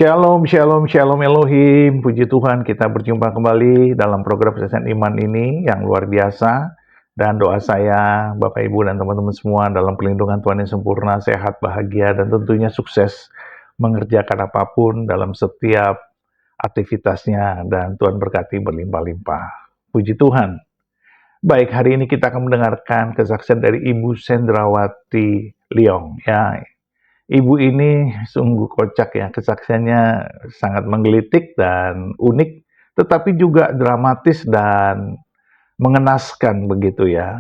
Shalom, shalom, shalom Elohim. Puji Tuhan, kita berjumpa kembali dalam program Pesan Iman ini yang luar biasa. Dan doa saya, Bapak, Ibu, dan teman-teman semua dalam pelindungan Tuhan yang sempurna, sehat, bahagia, dan tentunya sukses mengerjakan apapun dalam setiap aktivitasnya. Dan Tuhan berkati berlimpah-limpah. Puji Tuhan. Baik, hari ini kita akan mendengarkan kesaksian dari Ibu Sendrawati Leong. Ya, Ibu ini sungguh kocak ya, kesaksiannya sangat menggelitik dan unik, tetapi juga dramatis dan mengenaskan begitu ya.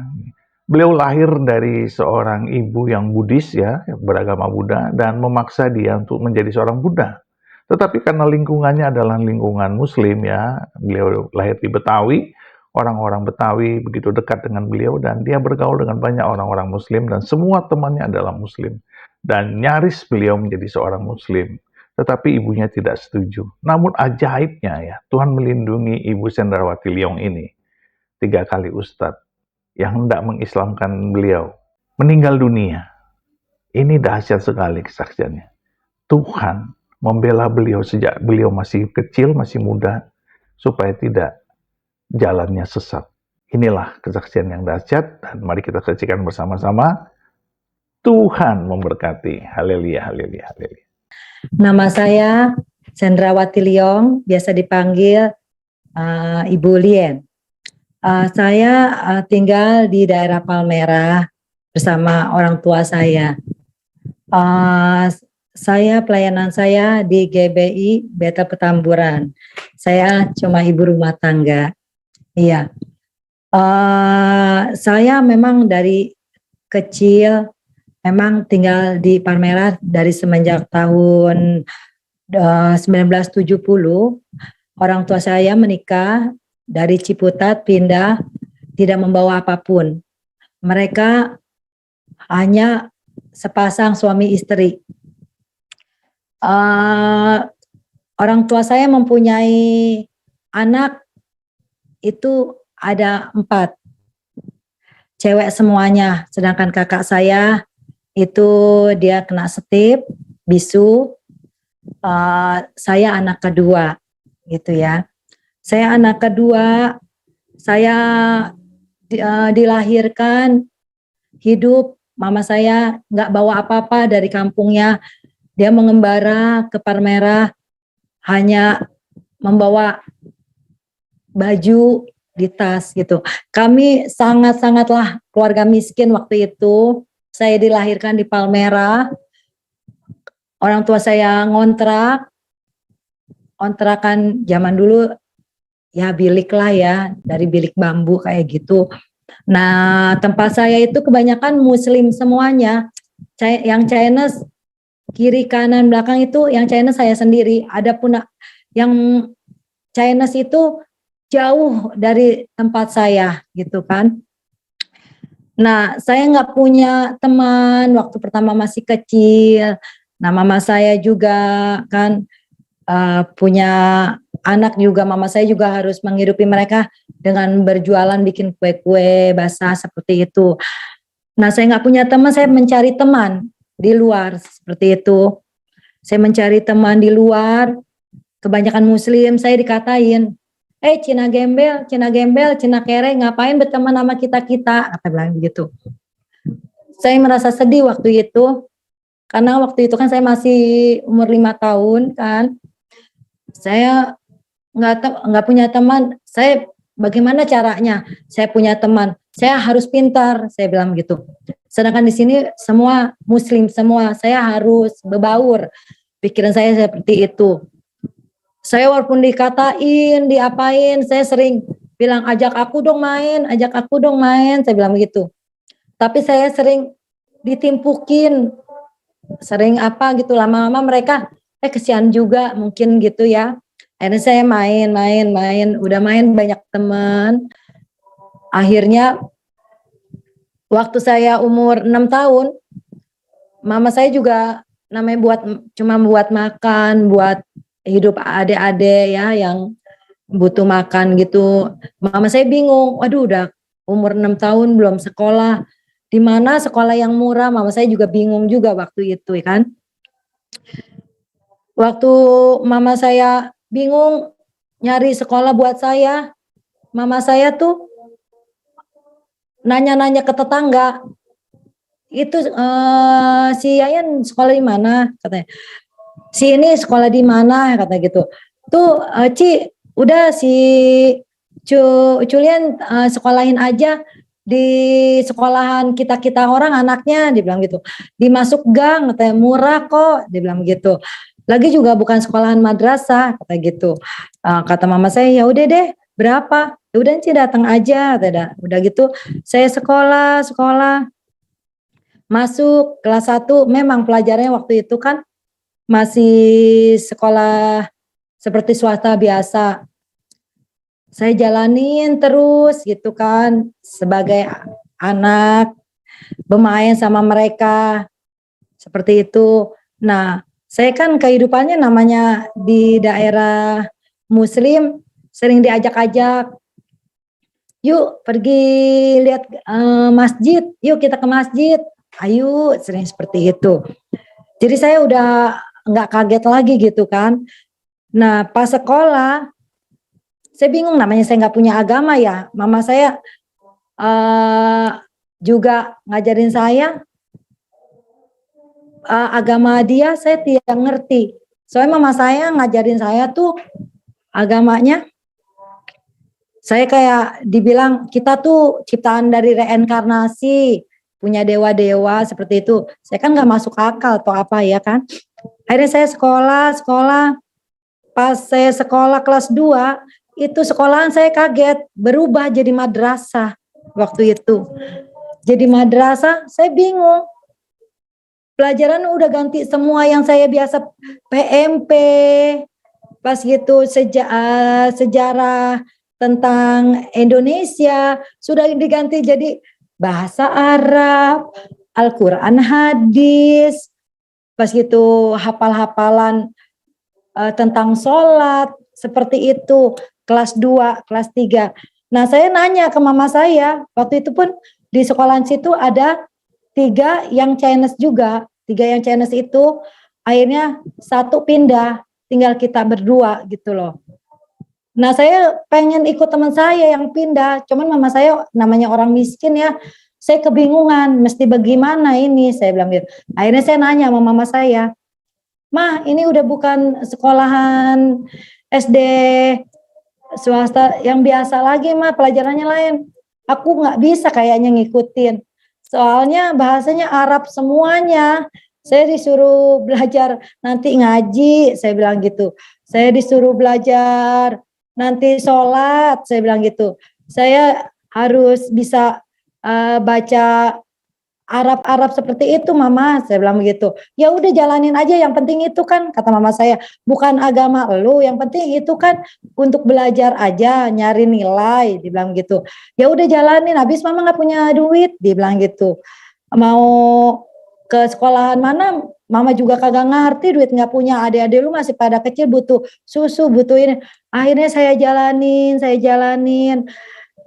Beliau lahir dari seorang ibu yang Buddhis ya, beragama Buddha, dan memaksa dia untuk menjadi seorang Buddha. Tetapi karena lingkungannya adalah lingkungan Muslim ya, beliau lahir di Betawi, orang-orang Betawi begitu dekat dengan beliau, dan dia bergaul dengan banyak orang-orang Muslim, dan semua temannya adalah Muslim. Dan nyaris beliau menjadi seorang Muslim. Tetapi ibunya tidak setuju. Namun ajaibnya ya, Tuhan melindungi Ibu Sendrawati Leong ini. 3 kali ustadz yang hendak mengislamkan beliau meninggal dunia. Ini dahsyat sekali kesaksiannya. Tuhan membela beliau sejak beliau masih kecil, masih muda, supaya tidak jalannya sesat. Inilah kesaksian yang dahsyat, dan mari kita saksikan bersama-sama. Tuhan memberkati. Haleluya, haleluya, haleluya. Nama saya Sendrawati Leong, biasa dipanggil Ibu Lien. Saya tinggal di daerah Palmerah bersama orang tua saya. Pelayanan saya di GBI Beta Petamburan. Saya cuma ibu rumah tangga. Iya. Saya memang dari kecil memang tinggal di Palmerah dari semenjak tahun 1970. Orang tua saya menikah dari Ciputat, pindah, tidak membawa apapun. Mereka hanya sepasang suami istri. Orang tua saya mempunyai anak itu ada 4. Cewek semuanya, sedangkan kakak saya itu dia kena setip, bisu. Saya anak kedua, gitu ya. Saya anak kedua, saya dilahirkan hidup, mama saya nggak bawa apa-apa dari kampungnya. Dia mengembara ke Palmerah, hanya membawa baju di tas gitu. Kami sangat-sangatlah keluarga miskin waktu itu. Saya dilahirkan di Palmerah. Orang tua saya kontrakan zaman dulu ya bilik lah ya, dari bilik bambu kayak gitu. Nah, tempat saya itu kebanyakan Muslim semuanya. Yang Chinese kiri kanan belakang itu yang Chinese saya sendiri. Ada pun yang Chinese itu jauh dari tempat saya gitu kan. Nah, saya nggak punya teman waktu pertama masih kecil. Nah, mama saya juga kan punya anak juga. Mama saya juga harus menghidupi mereka dengan berjualan bikin kue-kue basah seperti itu. Nah, saya nggak punya teman, saya mencari teman di luar seperti itu. Saya mencari teman di luar, kebanyakan Muslim, saya dikatain, Cina gembel, Cina kere, ngapain berteman sama kita-kita, kata bilang begitu. Saya merasa sedih waktu itu, karena waktu itu kan saya masih umur 5 tahun kan, saya nggak punya teman. Saya bagaimana caranya? Saya punya teman, saya harus pintar, saya bilang gitu. Sedangkan di sini semua Muslim semua, saya harus berbaur. Pikiran saya seperti itu. Saya walaupun dikatain, diapain, saya sering bilang ajak aku dong main, saya bilang begitu. Tapi saya sering ditimpukin, sering apa gitu, lama-lama mereka kesian juga mungkin gitu ya. Akhirnya saya main, udah main banyak teman. Akhirnya waktu saya umur 6 tahun, mama saya juga namanya cuma buat makan, buat hidup adik-adik ya yang butuh makan gitu. Mama saya bingung, waduh udah umur 6 tahun belum sekolah. Di mana sekolah yang murah? Mama saya juga bingung juga waktu itu kan. waktu mama saya bingung nyari sekolah buat saya, mama saya tuh nanya-nanya ke tetangga, itu si Yayan sekolah di mana katanya, si ini sekolah di mana kata gitu. Tuh Ci, udah si Julian sekolahin aja di sekolahan kita orang anaknya, dibilang gitu. Dimasuk gang katanya, murah kok, dibilang gitu. Lagi juga bukan sekolahan madrasah kata gitu. Kata mama saya, ya udah deh, berapa? Ya udah Ci datang aja, udah gitu. Saya sekolah masuk kelas 1, memang pelajarannya waktu itu kan masih sekolah seperti swasta biasa. Saya jalanin terus gitu kan, sebagai anak, bermain sama mereka, seperti itu. Nah, saya kan kehidupannya namanya di daerah muslim, sering diajak-ajak, yuk pergi lihat masjid, yuk kita ke masjid, ayo, sering seperti itu. Jadi saya udah nggak kaget lagi gitu kan. Nah, pas sekolah, saya bingung, namanya saya nggak punya agama ya. Mama saya juga ngajarin saya agama dia, saya tidak ngerti. Soalnya mama saya ngajarin saya tuh agamanya, saya kayak dibilang kita tuh ciptaan dari reinkarnasi, punya dewa-dewa seperti itu. Saya kan nggak masuk akal atau apa ya kan. Akhirnya saya sekolah. Pas saya sekolah kelas 2, itu sekolahan saya kaget, berubah jadi madrasah waktu itu. Jadi madrasah, saya bingung. Pelajaran udah ganti semua yang saya biasa PMP, pas gitu sejarah tentang Indonesia, sudah diganti jadi bahasa Arab, Al-Quran hadis, pas gitu hafal-hafalan tentang sholat, seperti itu, kelas 2, kelas 3. Nah, saya nanya ke mama saya, waktu itu pun di sekolahan situ ada 3 yang Chinese juga, 3 yang Chinese itu, akhirnya 1 pindah, tinggal kita berdua gitu loh. Nah, saya pengen ikut teman saya yang pindah, cuman mama saya namanya orang miskin ya, saya kebingungan, mesti bagaimana ini, saya bilang gitu. Akhirnya saya nanya sama mama saya, "Mah, ini udah bukan sekolahan SD swasta yang biasa lagi, Mah, pelajarannya lain. Aku nggak bisa kayaknya ngikutin. Soalnya bahasanya Arab semuanya. Saya disuruh belajar nanti ngaji," saya bilang gitu. Saya disuruh belajar nanti sholat, saya bilang gitu. Saya harus bisa baca Arab seperti itu mama, saya bilang begitu. Ya udah jalanin aja, yang penting itu kan, kata mama saya, bukan agama lu, yang penting itu kan untuk belajar aja, nyari nilai, dibilang gitu. Ya udah jalanin, habis mama nggak punya duit, dibilang gitu. Mau ke sekolahan mana, mama juga kagak ngerti, duit nggak punya, adik-adik lu masih pada kecil, butuh susu, butuh ini. Akhirnya saya jalanin,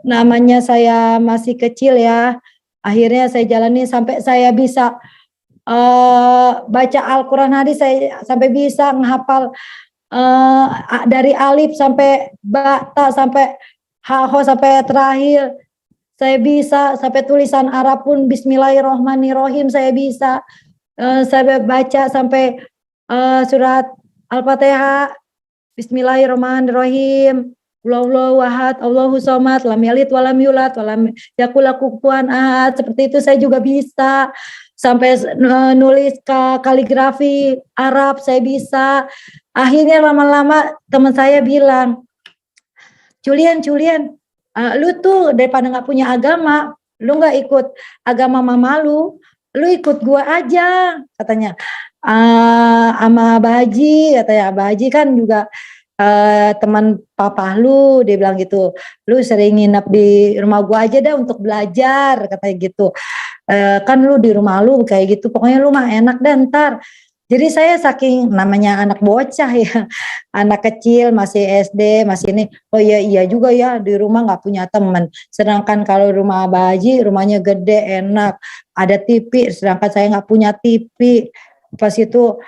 namanya saya masih kecil ya. Akhirnya saya jalani sampai saya bisa baca Al-Quran hadis, saya sampai bisa menghafal dari alif sampai ba, ta sampai ha, ho sampai terakhir. Saya bisa sampai tulisan Arab pun Bismillahirrohmanirrohim saya bisa. Saya baca sampai surat Al-Fatihah, Bismillahirrohmanirrohim. Allahu ahad, Allahu somad, lam yalid walam yulad, walam yakul lahu kufuwan ahad. Seperti itu saya juga bisa. Sampai nulis kaligrafi Arab saya bisa. Akhirnya lama-lama teman saya bilang, Julian, lu tuh daripada nggak punya agama, lu nggak ikut agama mama lu ikut gua aja, katanya. Sama Abah Haji, katanya. Abah Haji kan juga teman papa lu, dia bilang gitu, lu sering nginep di rumah gua aja dah untuk belajar, katanya gitu. Kan lu di rumah lu kayak gitu, pokoknya lu mah enak dan ntar. Jadi saya saking namanya anak bocah ya, anak kecil masih SD, masih ini, oh iya juga ya di rumah nggak punya teman. Sedangkan kalau rumah Abah Haji, rumahnya gede, enak, ada TV, sedangkan saya nggak punya TV. Pas itu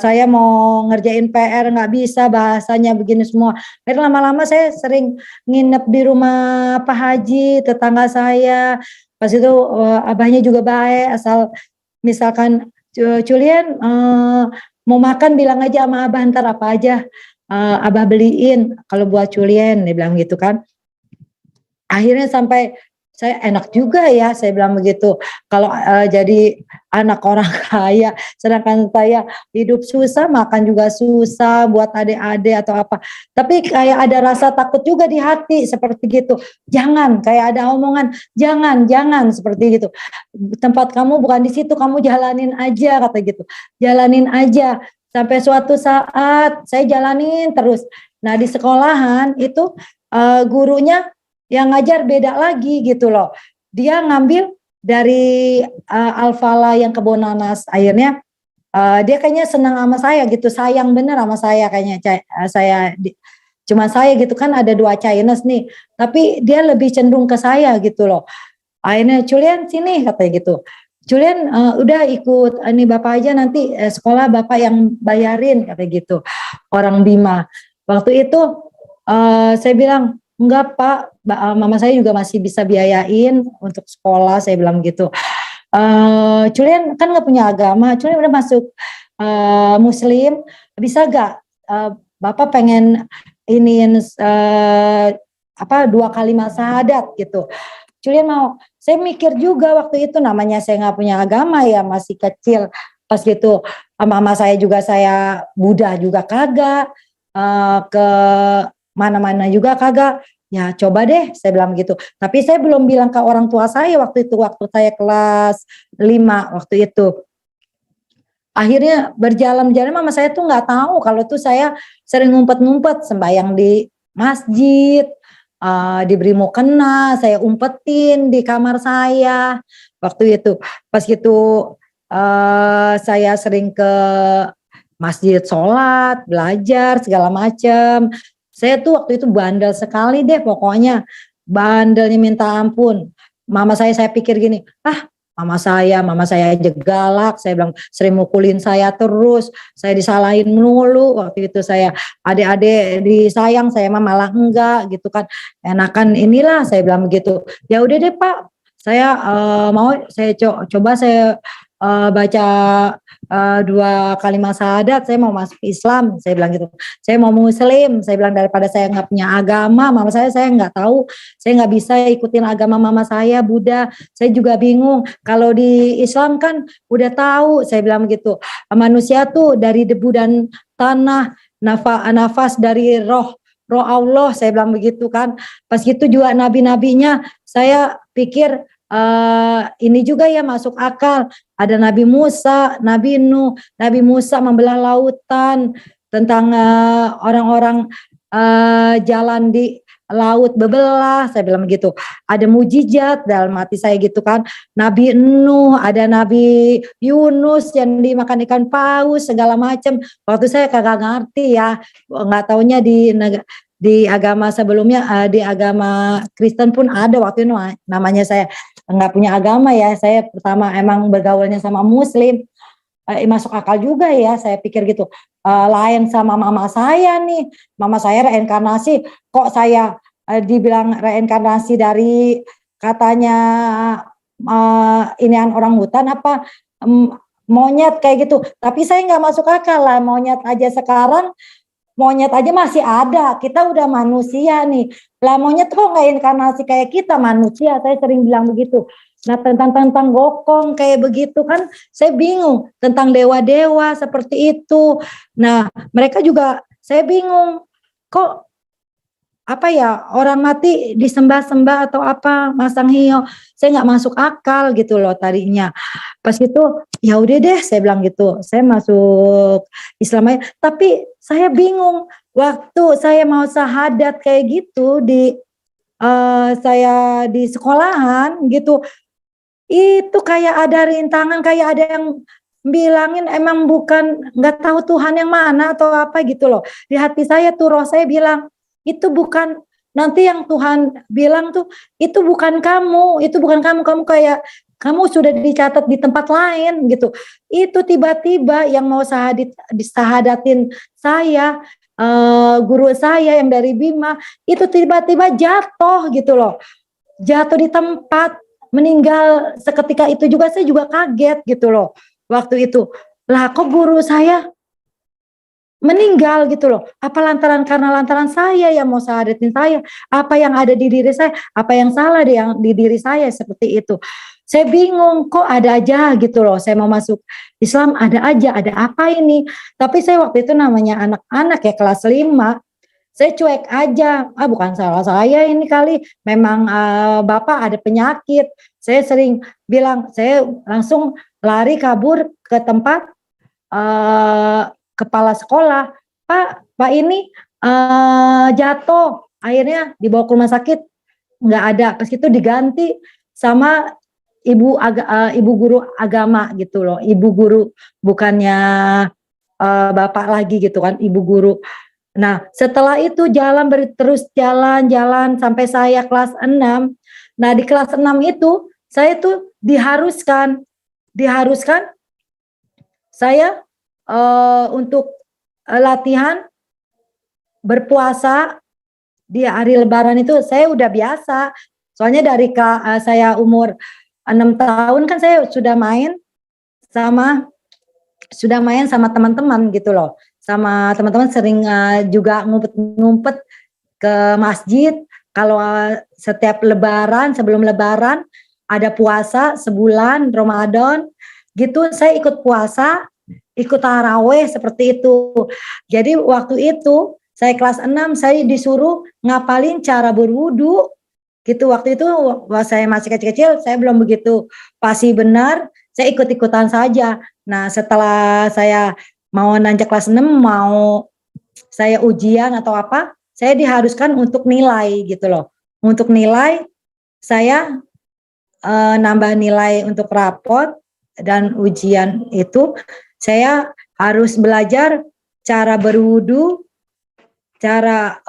saya mau ngerjain PR nggak bisa, bahasanya begini semua. Akhirnya lama-lama saya sering nginep di rumah Pak Haji, tetangga saya. Pas itu abahnya juga baik, asal misalkan Culian mau makan bilang aja sama abah, ntar apa aja abah beliin kalau buat Culien, dia bilang gitu kan. Akhirnya sampai saya enak juga ya, saya bilang begitu. Kalau jadi anak orang kaya, sedangkan saya hidup susah, makan juga susah buat adik-adik atau apa. Tapi kayak ada rasa takut juga di hati seperti gitu. Jangan, kayak ada omongan, jangan seperti gitu. Tempat kamu bukan di situ, kamu jalanin aja kata gitu. Jalanin aja. Sampai suatu saat saya jalanin terus. Nah di sekolahan itu gurunya yang ngajar beda lagi gitu loh. Dia ngambil dari Alfala yang Kebonanas. Akhirnya dia kayaknya senang sama saya gitu, sayang bener sama saya kayaknya. Cuma saya gitu kan, ada 2 Chinese nih, tapi dia lebih cenderung ke saya gitu loh. Akhirnya Julian sini katanya gitu. Julian udah ikut ini bapak aja, nanti sekolah bapak yang bayarin katanya gitu. Orang Bima. Waktu itu saya bilang enggak Pak, mama saya juga masih bisa biayain untuk sekolah, saya bilang gitu. Julian kan nggak punya agama, Julian udah masuk Muslim, bisa gak Bapak pengen iniin 2 kalimat syahadat gitu. Julian mau. Saya mikir juga waktu itu, namanya saya nggak punya agama ya, masih kecil. Pas gitu, mama saya juga, saya Buddha juga kagak, ke mana-mana juga kagak. Ya coba deh, saya bilang gitu. Tapi saya belum bilang ke orang tua saya waktu itu, waktu saya kelas 5 waktu itu. Akhirnya berjalan-jalan mama saya tuh nggak tahu kalau tuh saya sering ngumpet-ngumpet sembahyang di masjid, diberi mukena, saya umpetin di kamar saya waktu itu. Pas gitu saya sering ke masjid, sholat, belajar segala macam. Saya tuh waktu itu bandel sekali deh, pokoknya bandelnya minta ampun. Mama saya pikir gini, mama saya aja galak, saya bilang sering mukulin saya terus, saya disalahin melulu. Waktu itu saya adik-adik disayang, saya mah malah enggak gitu kan. Enakan inilah, saya bilang begitu. Ya udah deh Pak, saya mau saya coba saya baca 2 kalimat syahadat, saya mau masuk Islam, saya bilang gitu. Saya mau Muslim, saya bilang daripada saya nggak punya agama, mama saya nggak tahu, saya nggak bisa ikutin agama mama saya Buddha. Saya juga bingung. Kalau di Islam kan udah tahu, saya bilang gitu. Manusia tuh dari debu dan tanah, nafas dari roh Allah, saya bilang begitu kan. Pas gitu juga nabi-nabinya, saya pikir ini juga ya masuk akal. Ada Nabi Musa, Nabi Nuh, Nabi Musa membelah lautan, tentang orang-orang jalan di laut bebelah, saya bilang begitu. Ada mujizat dalam hati saya gitu kan. Nabi Nuh, ada Nabi Yunus yang dimakan ikan paus segala macam. Waktu saya kagak ngerti ya, nggak taunya di agama sebelumnya, di agama Kristen pun ada waktu itu, namanya saya nggak punya agama ya, saya pertama emang bergaulnya sama Muslim, masuk akal juga ya, saya pikir gitu. Lain sama mama saya nih, mama saya reinkarnasi, kok saya dibilang reinkarnasi dari katanya inian orang hutan apa monyet kayak gitu, tapi saya nggak masuk akal lah, monyet aja sekarang, monyet aja masih ada, kita udah manusia nih. Lah monyet kok nggak inkarnasi kayak kita manusia, saya sering bilang begitu. Nah tentang gokong kayak begitu kan, saya bingung tentang dewa-dewa seperti itu. Nah mereka juga saya bingung, kok apa ya orang mati disembah-sembah atau apa, masang hiyo, saya nggak masuk akal gitu loh tadinya. Pas itu ya udah deh, saya bilang gitu, saya masuk Islam aja. Tapi saya bingung waktu saya mau syahadat kayak gitu saya di sekolahan gitu, itu kayak ada rintangan, kayak ada yang bilangin emang bukan, nggak tahu Tuhan yang mana atau apa gitu loh. Di hati saya tuh roh saya bilang itu bukan nanti yang Tuhan bilang tuh itu bukan kamu, kamu kayak kamu sudah dicatat di tempat lain gitu. Itu tiba-tiba yang mau disahadatin saya, guru saya yang dari Bima, itu tiba-tiba jatuh gitu loh. Jatuh di tempat, meninggal seketika itu juga, saya juga kaget gitu loh. Waktu itu, lah kok guru saya meninggal gitu loh. Apa karena lantaran saya yang mau sahadatin saya? Apa yang ada di diri saya? Apa yang salah di diri saya seperti itu? Saya bingung, kok ada aja gitu loh. Saya mau masuk Islam ada aja, ada apa ini? Tapi saya waktu itu namanya anak-anak ya kelas 5, saya cuek aja. Bukan salah saya ini kali, memang Bapak ada penyakit. Saya sering bilang, saya langsung lari kabur ke tempat kepala sekolah, Pak ini jatuh, akhirnya dibawa ke rumah sakit, nggak ada, pas itu diganti sama ibu guru agama gitu loh, ibu guru bukannya bapak lagi gitu kan, ibu guru. Nah setelah itu terus jalan sampai saya kelas 6. Nah di kelas 6 itu saya tuh diharuskan saya untuk latihan berpuasa di hari Lebaran itu. Saya udah biasa, soalnya dari saya umur 6 tahun kan saya sudah main sama teman-teman gitu loh, sama teman-teman sering juga ngumpet-ngumpet ke masjid. Kalau setiap Lebaran, sebelum Lebaran ada puasa sebulan Ramadan gitu, saya ikut puasa, ikut taraweh seperti itu. Jadi waktu itu saya kelas 6, saya disuruh ngapalin cara berwudu gitu. Waktu itu saya masih kecil-kecil, saya belum begitu pasti benar, saya ikut-ikutan saja. Nah setelah saya mau nanjak kelas 6, mau saya ujian atau apa, saya diharuskan untuk nilai gitu loh. Untuk nilai, saya nambah nilai untuk rapot dan ujian itu, saya harus belajar cara berwudu, cara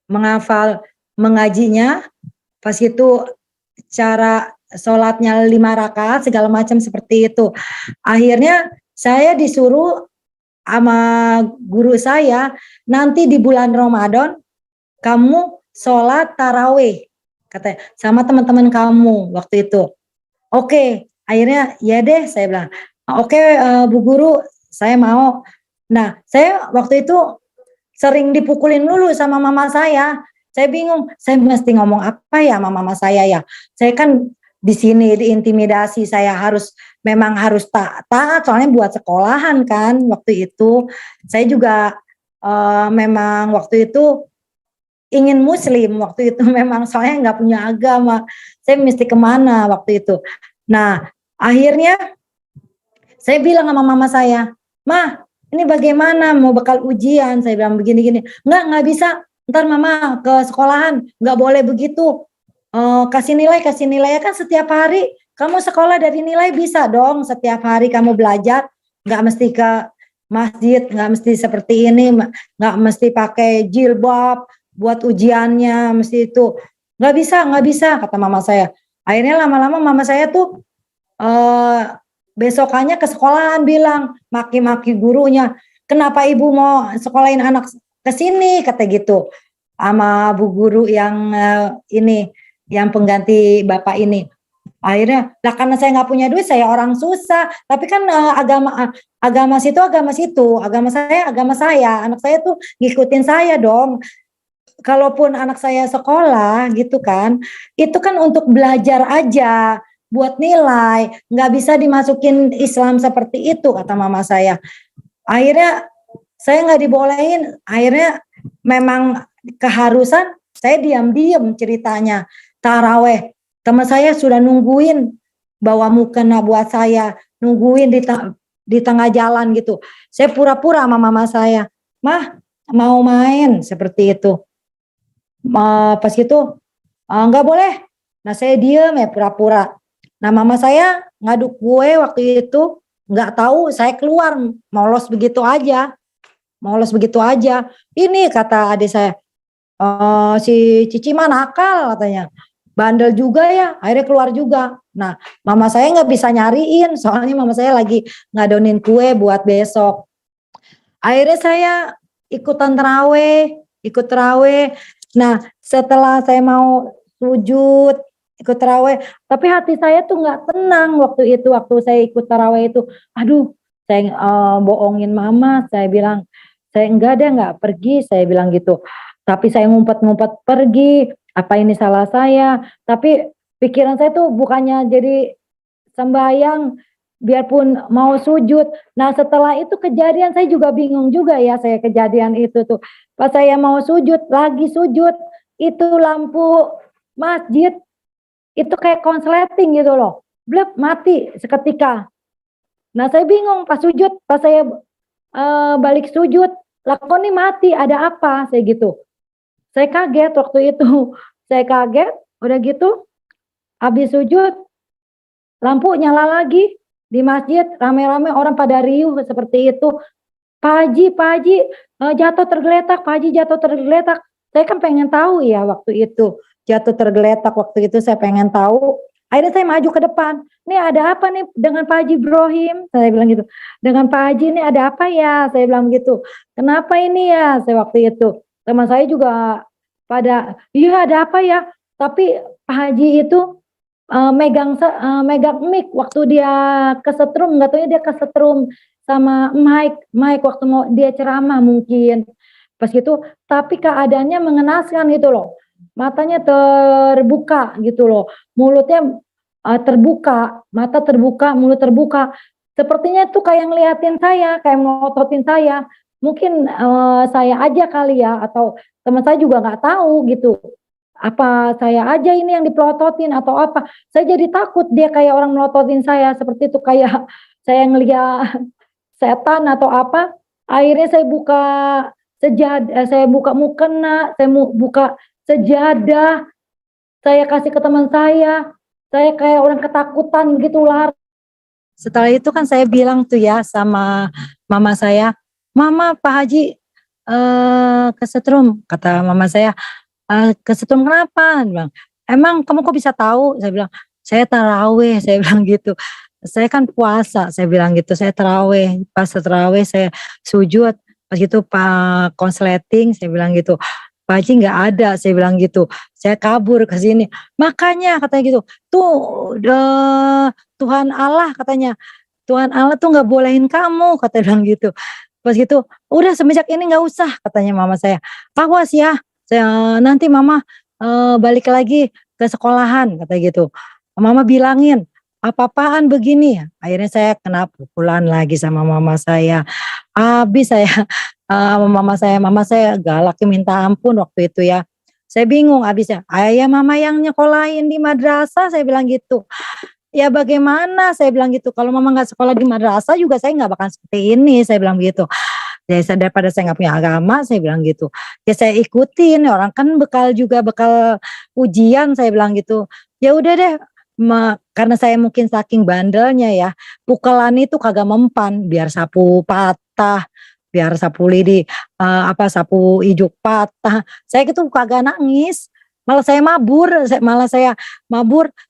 menghafal mengajinya, pas itu cara sholatnya 5 rakaat segala macam seperti itu. Akhirnya saya disuruh sama guru saya, nanti di bulan Ramadan kamu sholat taraweh, katanya, sama teman-teman kamu waktu itu. Oke, akhirnya ya deh saya bilang, oke Bu Guru, saya mau. Nah, saya waktu itu sering dipukulin dulu sama mama saya. Saya bingung, saya mesti ngomong apa ya sama mama saya ya. Saya kan di sini diintimidasi, saya memang harus taat, soalnya buat sekolahan kan waktu itu. Saya juga memang waktu itu ingin muslim waktu itu, memang soalnya nggak punya agama, saya mesti kemana waktu itu. Nah akhirnya saya bilang sama mama saya, "Mah, ini bagaimana mau bakal ujian?" Saya bilang begini-gini. Nggak bisa, ntar mama ke sekolahan, nggak boleh begitu. Kasih nilai ya kan setiap hari kamu sekolah dari nilai, bisa dong setiap hari kamu belajar, nggak mesti ke masjid, nggak mesti seperti ini, nggak mesti pakai jilbab buat ujiannya, mesti itu. Nggak bisa kata mama saya. Akhirnya lama-lama mama saya tuh besokannya ke sekolahan bilang, maki-maki gurunya, "Kenapa ibu mau sekolahin anak ke sini?" kata gitu sama bu guru yang ini, yang pengganti bapak ini. Akhirnya, lah karena saya nggak punya duit, saya orang susah. Tapi kan agama situ, agama saya, anak saya tuh ngikutin saya dong. Kalaupun anak saya sekolah gitu kan, itu kan untuk belajar aja, buat nilai, nggak bisa dimasukin Islam seperti itu kata mama saya. Akhirnya saya nggak dibolehin, akhirnya memang keharusan, saya diam-diam ceritanya taraweh. Teman saya sudah nungguin bawa mukena buat saya, nungguin di tengah jalan gitu. Saya pura-pura sama mama saya, "Mah, mau main," seperti itu. Pas gitu, nggak boleh. Nah saya diem ya pura-pura. Nah mama saya ngaduk gue waktu itu, nggak tahu saya keluar, molos begitu aja. molos begitu aja. Ini kata adik saya, si Cici mah nakal katanya, bandel juga ya, akhirnya keluar juga. Nah, mama saya nggak bisa nyariin, soalnya mama saya lagi ngadonin kue buat besok. Akhirnya saya ikutan terawih, ikut terawih. Nah, setelah saya mau sujud, ikut terawih, tapi hati saya tuh nggak tenang waktu itu, waktu saya ikut terawih itu. Aduh, saya bohongin mama, saya bilang, saya enggak deh, nggak pergi, saya bilang gitu. Tapi saya ngumpet-ngumpet pergi, apa ini salah saya? Tapi pikiran saya tuh bukannya jadi sembahyang, biarpun mau sujud. Nah, setelah itu kejadian saya juga bingung juga ya, saya kejadian itu tuh. Pas saya mau sujud, lagi sujud, itu lampu masjid itu kayak konsleting gitu loh. Blep, mati seketika. Nah, saya bingung pas sujud, pas saya balik sujud, lah kok nih mati, ada apa? Saya gitu. Saya kaget waktu itu. Saya kaget, udah gitu, habis sujud, lampu nyala lagi di masjid, rame-rame orang pada riuh seperti itu. Pak Haji jatuh tergeletak, Pak Haji jatuh tergeletak. Saya kan pengen tahu ya waktu itu, jatuh tergeletak waktu itu saya pengen tahu. Akhirnya saya maju ke depan. Nih ada apa nih dengan Pak Haji Ibrahim? Saya bilang gitu. Dengan Pak Haji ini ada apa ya? Saya bilang gitu. Kenapa ini ya? Saya waktu itu. Teman saya juga pada, iya ada apa ya? Tapi Pak Haji itu megang mic waktu dia kesetrum, nggak tahu dia kesetrum sama Mike waktu mau dia ceramah mungkin pas gitu, tapi keadaannya mengenaskan gitu loh, matanya terbuka gitu loh, mulutnya terbuka, mata terbuka, mulut terbuka, sepertinya tuh kayak ngeliatin saya, kayak melototin saya, mungkin saya aja kali ya, atau teman saya juga nggak tahu gitu, apa saya aja ini yang dipelototin atau apa. Saya jadi takut dia kayak orang melototin saya seperti itu, kayak saya ngeliat setan atau apa. Akhirnya saya buka sejadah, saya buka mukena, saya buka sejadah, saya kasih ke teman saya kayak orang ketakutan gitu lah. Setelah itu kan saya bilang tuh ya sama mama saya, Mama Pak Haji kesetrum, kata mama saya. Kesetrum kenapa? Dia bilang, emang kamu kok bisa tahu? Saya bilang, saya taraweh, saya bilang gitu. Saya kan puasa, saya bilang gitu, saya taraweh. Pas taraweh saya sujud, pas gitu Pak konsleting, saya bilang gitu. Pak Haji nggak ada, saya bilang gitu. Saya kabur ke sini. Makanya katanya gitu, tuh Tuhan Allah katanya, Tuhan Allah tuh nggak bolehin kamu, kata bilang gitu. Pas gitu, udah semenjak ini nggak usah, katanya mama saya. Awas ya, nanti mama balik lagi ke sekolahan, kata gitu. Mama bilangin, apa-apaan begini. Akhirnya saya kena pukulan lagi sama mama saya. Habis saya sama mama saya galaknya minta ampun waktu itu ya. Saya bingung habisnya. Ayah mama yang nyekolahin di madrasah, saya bilang gitu. Ya bagaimana, saya bilang gitu. Kalau mama nggak sekolah di madrasah juga saya nggak bakal seperti ini, saya bilang gitu. Ya daripada saya nggak punya agama, saya bilang gitu. Ya saya ikutin, orang kan bekal juga bekal ujian, saya bilang gitu. Ya udah deh, karena saya mungkin saking bandelnya ya, pukulan itu kagak mempan, biar sapu patah, biar sapu lidi sapu ijuk patah. Saya gitu kagak nangis. Malah saya mabur,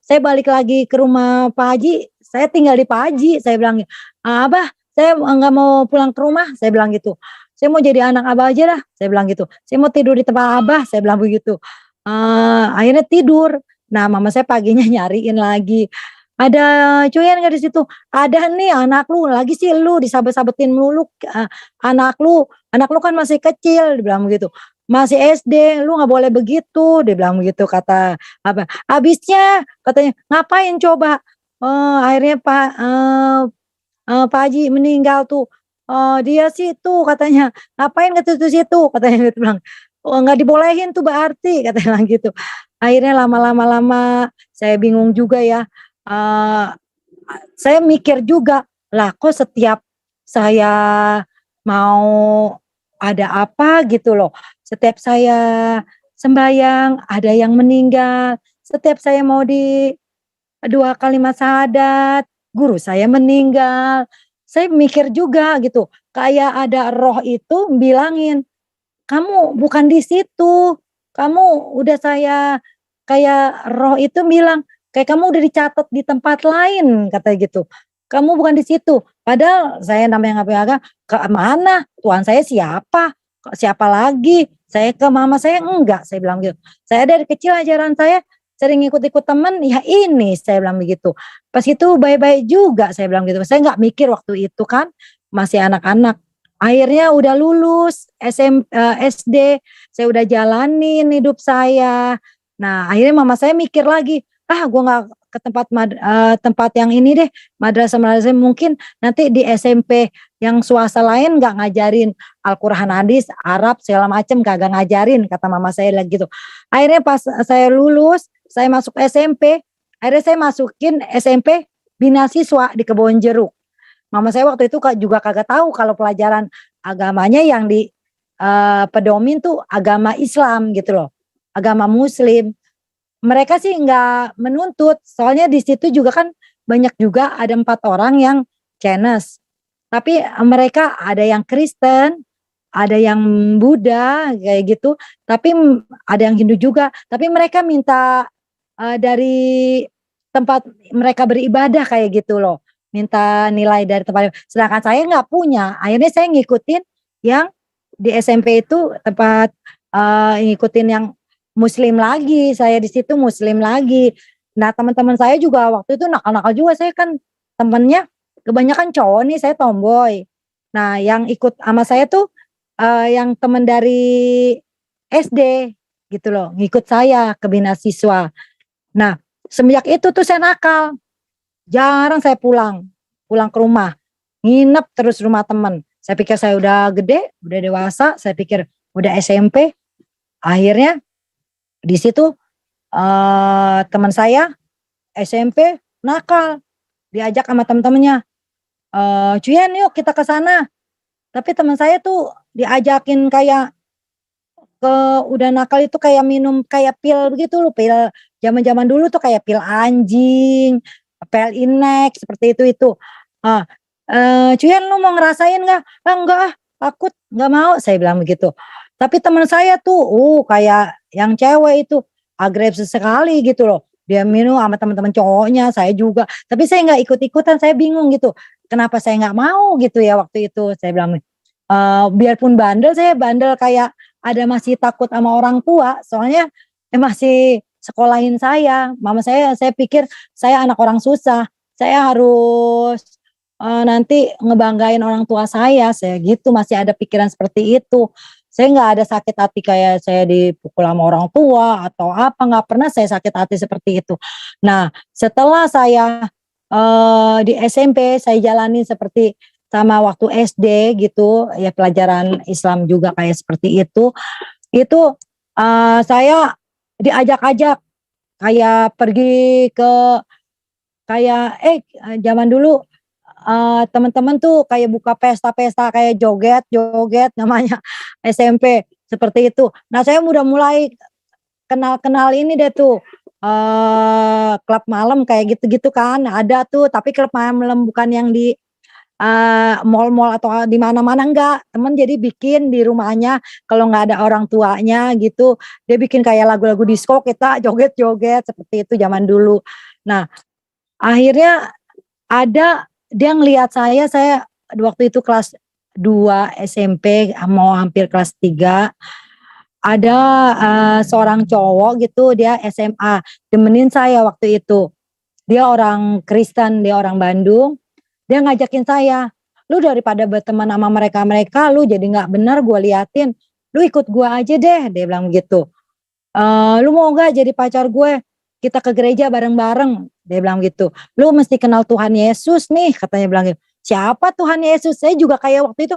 saya balik lagi ke rumah Pak Haji, saya tinggal di Pak Haji, saya bilang, Abah, saya nggak mau pulang ke rumah, saya bilang gitu. Saya mau jadi anak Abah aja dah, saya bilang gitu. Saya mau tidur di tempat Abah, saya bilang begitu. Akhirnya tidur. Nah, mama saya paginya nyariin lagi. Ada cuyan nggak di situ? Ada nih anak lu, lagi sih lu disabet-sabetin melulu. Anak lu kan masih kecil, dibilang begitu. Masih SD, lu nggak boleh begitu, dia bilang begitu, kata apa? Habisnya katanya ngapain coba? Akhirnya Pak Haji meninggal tuh, dia sih tuh katanya, "Ngapain ke situ-situ?" Katanya gitu bilang, "Oh nggak dibolehin tuh berarti," katanya bilang gitu. Akhirnya lama saya bingung juga ya, eee, saya mikir juga, lah kok setiap saya mau ada apa gitu loh, setiap saya sembahyang ada yang meninggal, setiap saya mau di 2 kalimat syahadat, guru saya meninggal. saya mikir juga gitu, kayak ada roh itu bilangin, "Kamu bukan di situ, kamu udah saya," kayak roh itu bilang, "Kayak kamu udah dicatat di tempat lain," katanya gitu. "Kamu bukan di situ." Padahal saya namanya nggak punya agama, ke mana? Tuhan saya siapa? Siapa lagi? Saya ke mama saya enggak, saya bilang gitu. Saya dari kecil ajaran saya sering ikut-ikut temen, ya ini, saya bilang begitu. Pas itu baik-baik juga, saya bilang gitu. Saya nggak mikir waktu itu kan, masih anak-anak. Akhirnya udah lulus SD, saya udah jalanin hidup saya. Nah, akhirnya mama saya mikir lagi, "Ah, gua nggak ke tempat yang ini deh, madrasah-madrasah mungkin nanti di SMP yang swasta lain nggak ngajarin Al-Qur'an, hadis, Arab segala macem kagak ngajarin," kata mama saya lagi gitu. Akhirnya pas saya lulus, saya masuk SMP, akhirnya saya masukin SMP Bina Siswa di Kebonjeruk. Mama saya waktu itu juga kagak tahu kalau pelajaran agamanya yang di pedomin tuh agama Islam gitu loh, agama Muslim. Mereka sih nggak menuntut, soalnya di situ juga kan banyak juga ada 4 orang yang CNS. Tapi mereka ada yang Kristen, ada yang Buddha kayak gitu, tapi ada yang Hindu juga. Tapi mereka minta dari tempat mereka beribadah kayak gitu loh, minta nilai dari tempat. Sedangkan saya nggak punya, akhirnya saya ngikutin yang di SMP itu tempat ngikutin yang Muslim lagi, saya di situ Muslim lagi. Nah, teman-teman saya juga waktu itu nakal-nakal juga, saya kan temennya kebanyakan cowok nih, saya tomboy. Nah, yang ikut sama saya tuh yang teman dari SD gitu loh, ngikut saya ke Bina Siswa. Nah, semenjak itu tuh saya nakal, jarang saya pulang, pulang ke rumah, nginep terus rumah temen. Saya pikir saya udah gede, udah dewasa, saya pikir udah SMP. Akhirnya di situ teman saya SMP nakal, diajak sama temen-temennya, "Cuyen yuk kita ke sana." Tapi teman saya tuh diajakin kayak ke udah nakal itu kayak minum kayak pil begitu loh, pil zaman-zaman dulu tuh kayak pil anjing, pil inek seperti itu. Ah, "Cuyen lu mau ngerasain nggak?" "Ah, enggak ah, takut, nggak mau," saya bilang begitu. Tapi teman saya tuh, kayak yang cewek itu agresif sekali gitu loh. Dia minum sama teman-teman cowoknya, saya juga. Tapi saya nggak ikut-ikutan, saya bingung gitu. Kenapa saya nggak mau gitu ya waktu itu, saya bilang, biarpun bandel, saya bandel kayak ada masih takut sama orang tua, soalnya masih sekolahin saya. Mama saya pikir saya anak orang susah, saya harus nanti ngebanggain orang tua saya gitu, masih ada pikiran seperti itu. Saya nggak ada sakit hati kayak saya dipukul sama orang tua atau apa, nggak pernah saya sakit hati seperti itu. Nah, setelah saya di SMP saya jalani seperti sama waktu SD gitu, ya pelajaran Islam juga kayak seperti itu saya diajak-ajak kayak pergi ke kayak zaman dulu teman-teman tuh kayak buka pesta-pesta kayak joget-joget namanya SMP seperti itu. Nah, saya udah mulai kenal-kenal ini deh tuh, klub malam kayak gitu-gitu kan, ada tuh, tapi klub malam bukan yang di mall-mall atau di mana-mana, enggak, temen jadi bikin di rumahnya kalau nggak ada orang tuanya gitu, dia bikin kayak lagu-lagu disko, kita joget-joget seperti itu zaman dulu. Nah, akhirnya ada dia ngelihat saya waktu itu kelas 2 SMP mau hampir kelas 3, ada seorang cowok gitu dia SMA, temenin saya waktu itu. Dia orang Kristen, dia orang Bandung, dia ngajakin saya, "Lu daripada berteman sama mereka-mereka, lu jadi nggak benar gua liatin, lu ikut gua aja deh," dia bilang gitu. "Lu mau nggak jadi pacar gue? Kita ke gereja bareng-bareng," dia bilang gitu. "Lu mesti kenal Tuhan Yesus nih," katanya bilang gitu. "Siapa Tuhan Yesus?" Saya juga kayak waktu itu,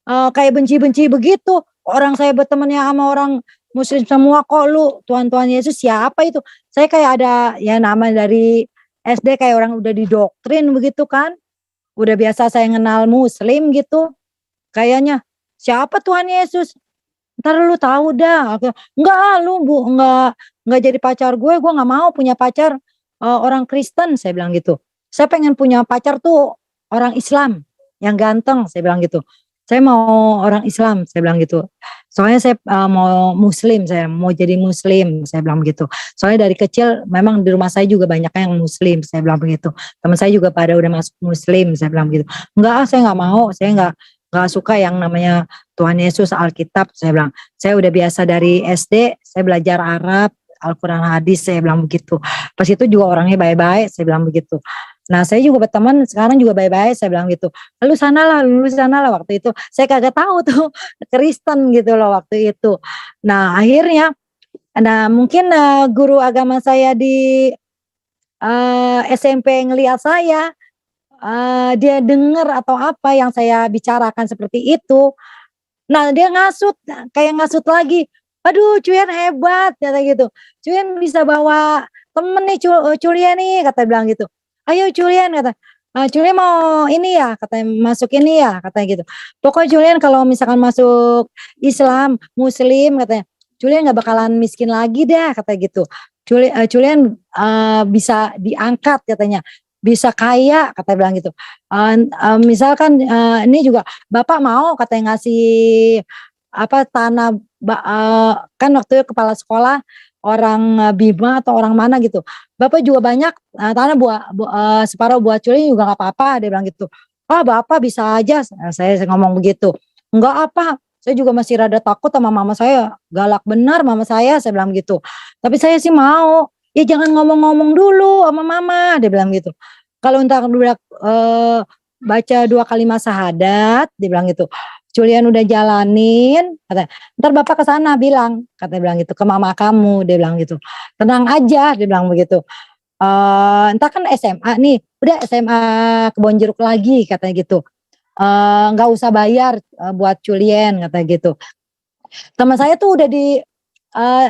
kayak benci-benci begitu, orang saya bertemannya sama orang Muslim semua, kok lu Tuhan Yesus siapa itu? Saya kayak ada ya nama dari SD kayak orang udah didoktrin begitu kan, udah biasa saya kenal Muslim gitu, kayaknya, "Siapa Tuhan Yesus? Entar lu tahu dah," aku, "Enggak ah, lu enggak jadi pacar gue nggak mau punya pacar, orang Kristen," saya bilang gitu. "Saya pengen punya pacar tuh orang Islam." yang ganteng, saya bilang gitu. Saya mau orang Islam, saya bilang gitu. Soalnya saya mau Muslim, saya mau jadi Muslim, saya bilang begitu. Soalnya dari kecil memang di rumah saya juga banyak yang Muslim, saya bilang begitu. Teman saya juga pada udah masuk Muslim, saya bilang begitu. Enggak, saya nggak mau, saya nggak suka yang namanya Tuhan Yesus Alkitab, saya bilang. Saya udah biasa dari SD, saya belajar Arab, Al-Quran hadis, saya bilang begitu. Pas itu juga orangnya baik-baik, saya bilang begitu. Nah saya juga berteman sekarang juga baik-baik, saya bilang gitu. Lu sana lah waktu itu. Saya kagak tahu tuh Kristen gitu loh waktu itu. Nah akhirnya, nah mungkin guru agama saya di SMP ngelihat saya, dia dengar atau apa yang saya bicarakan seperti itu. Nah dia ngasut, kayak ngasut lagi. Aduh Cuyen hebat, kata gitu. Cuyen bisa bawa temen nih Culian nih, kata bilang gitu. Ayo Julian, kata. Julian mau ini ya, katanya masuk ini ya, katanya gitu. Pokoknya Julian kalau misalkan masuk Islam, Muslim, katanya, Julian nggak bakalan miskin lagi dah, katanya gitu. Julian bisa diangkat, katanya, bisa kaya, katanya bilang gitu. Misalkan ini juga Bapak mau, katanya ngasih apa tanah, kan waktu itu kepala sekolah orang Bima atau orang mana gitu. Bapak juga banyak tanah separuh buat Culi juga nggak apa-apa, dia bilang gitu. Ah Bapak bisa aja, saya ngomong begitu. Enggak apa, saya juga masih rada takut sama mama saya, galak benar mama saya bilang gitu. Tapi saya sih mau, ya jangan ngomong-ngomong dulu sama mama, dia bilang gitu. Kalau entar udah baca 2 kalimat syahadat, dia bilang gitu. Julian udah jalanin, kata, ntar bapak ke sana bilang, kata bilang gitu, ke mama kamu, dia bilang gitu. Tenang aja, dia bilang begitu. Entar kan SMA nih, udah SMA Kebonjeruk lagi, katanya gitu. Nggak usah bayar buat Julian, kata gitu. Teman saya tuh udah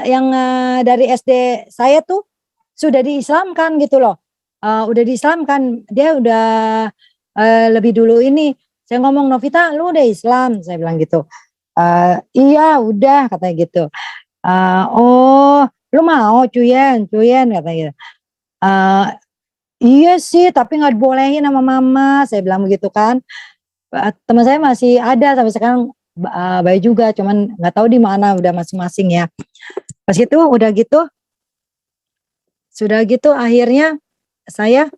yang dari SD saya tuh sudah diislamkan gitu loh. Udah diislamkan, dia udah lebih dulu ini. Saya ngomong, Novita lu udah Islam, saya bilang gitu. Iya udah, katanya gitu. Oh lu mau Cuyen, katanya gitu. Iya sih tapi nggak dibolehin sama mama, saya bilang begitu kan. Teman saya masih ada sampai sekarang, baik juga, cuman nggak tahu di mana udah masing-masing ya. Pas itu udah gitu, sudah gitu akhirnya saya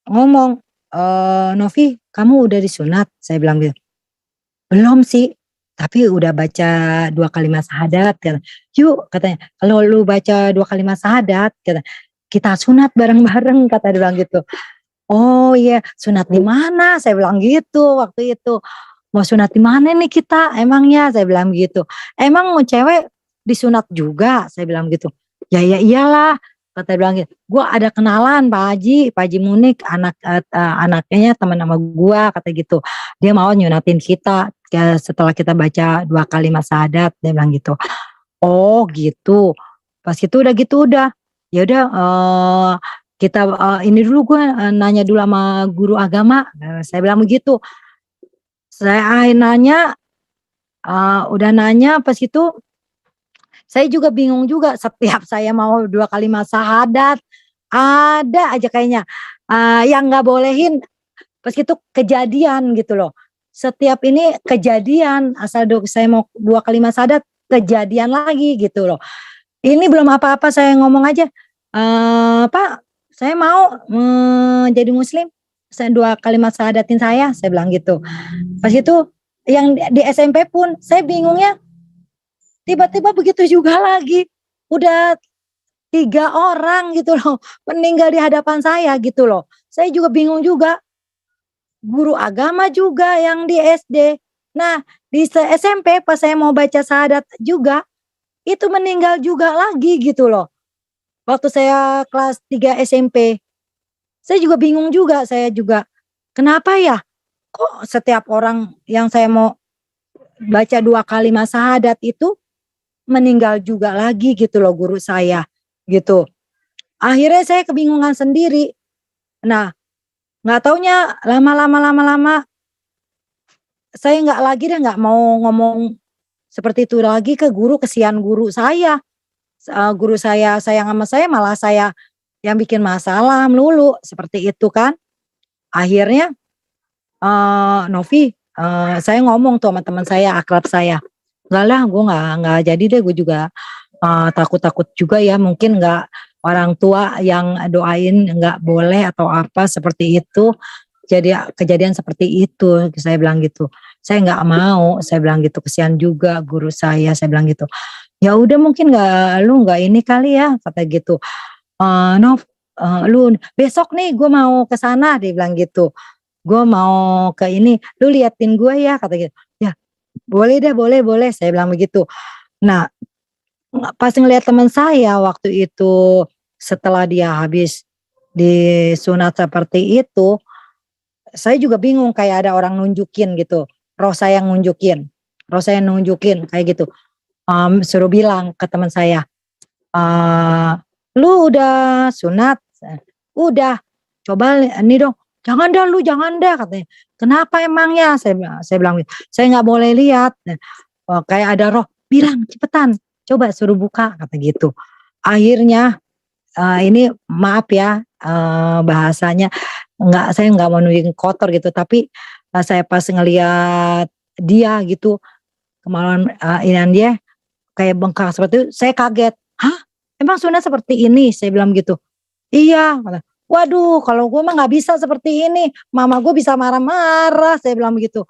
ngomong, Novi kamu udah disunat, saya bilang gitu. Belum sih, tapi udah baca 2 kalimat syahadat, kata. Yuk katanya, kalau lu baca 2 kalimat syahadat, kata, kita sunat bareng-bareng, kata dia bilang gitu. Oh iya, sunat di mana? Saya bilang gitu waktu itu. Mau sunat di mana nih kita? Emangnya, saya bilang gitu. Emang mau cewek disunat juga? Saya bilang gitu. Ya iyalah, kata dia bilang gitu. Gua ada kenalan Pak Haji Munik, anaknya teman sama gua, kata gitu. Dia mau nyunatin kita setelah kita baca 2 kalimat syahadat, dia bilang gitu. Oh gitu. Pas itu udah gitu udah. Ya udah kita ini dulu gue nanya dulu sama guru agama, saya bilang begitu. Saya nanya, udah nanya pas itu saya juga bingung juga setiap saya mau 2 kalimat syahadat ada aja kayaknya yang nggak bolehin pas itu kejadian gitu loh. Setiap ini kejadian asal saya mau 2 kalimat syahadat kejadian lagi gitu loh. Ini belum apa-apa saya ngomong aja, Pak saya mau jadi muslim, saya 2 kalimat syahadatin saya bilang gitu. Pas itu yang di SMP pun saya bingungnya, tiba-tiba begitu juga lagi, udah 3 orang gitu loh meninggal di hadapan saya gitu loh. Saya juga bingung juga, guru agama juga yang di SD. Nah di SMP pas saya mau baca syahadat juga, itu meninggal juga lagi gitu loh. Waktu saya kelas 3 SMP, saya juga bingung juga, saya juga, kenapa ya? Kok setiap orang yang saya mau baca 2 kalimat syahadat itu meninggal juga lagi gitu loh guru saya, gitu. Akhirnya saya kebingungan sendiri. Nah, nggak taunya lama-lama saya nggak lagi deh nggak mau ngomong seperti itu lagi ke guru, kesian guru saya. Guru saya sayang sama saya malah saya yang bikin masalah melulu seperti itu kan. Akhirnya Novi, saya ngomong tuh sama teman saya, akrab saya, "Enggak lah, gue nggak jadi deh, gue juga takut-takut juga ya, mungkin nggak orang tua yang doain nggak boleh atau apa seperti itu, jadi kejadian seperti itu," saya bilang gitu. "Saya nggak mau," saya bilang gitu, "kasihan juga guru saya," bilang gitu. "Ya udah mungkin lu nggak ini kali ya," kata gitu, "Nov, lu besok nih gue mau ke sana," dia bilang gitu. "Gue mau ke ini, lu liatin gue ya," kata gitu. "Ya, boleh deh, boleh boleh," saya bilang begitu. Nah, pas ngelihat teman saya waktu itu, setelah dia habis disunat seperti itu, saya juga bingung kayak ada orang nunjukin gitu, roh saya yang nunjukin kayak gitu, suruh bilang ke teman saya, eee, "Lu udah sunat?" "Udah." "Coba ini dong." "Jangan dah lu, jangan dah," katanya. "Kenapa emangnya?" Saya bilang gitu, "Saya nggak boleh lihat." Nah, kayak ada roh, "Bilang cepetan, coba suruh buka," kata gitu. Akhirnya, ini maaf ya, bahasanya saya nggak mau nunjukin kotor gitu, tapi, saya pas ngelihat dia gitu, kemaluan, inian dia kayak bengkak seperti itu, saya kaget, "Hah? Emang sunat seperti ini?" Saya bilang gitu. "Iya," kata, "Waduh kalau gue mah nggak bisa seperti ini, mama gue bisa marah-marah," saya bilang begitu.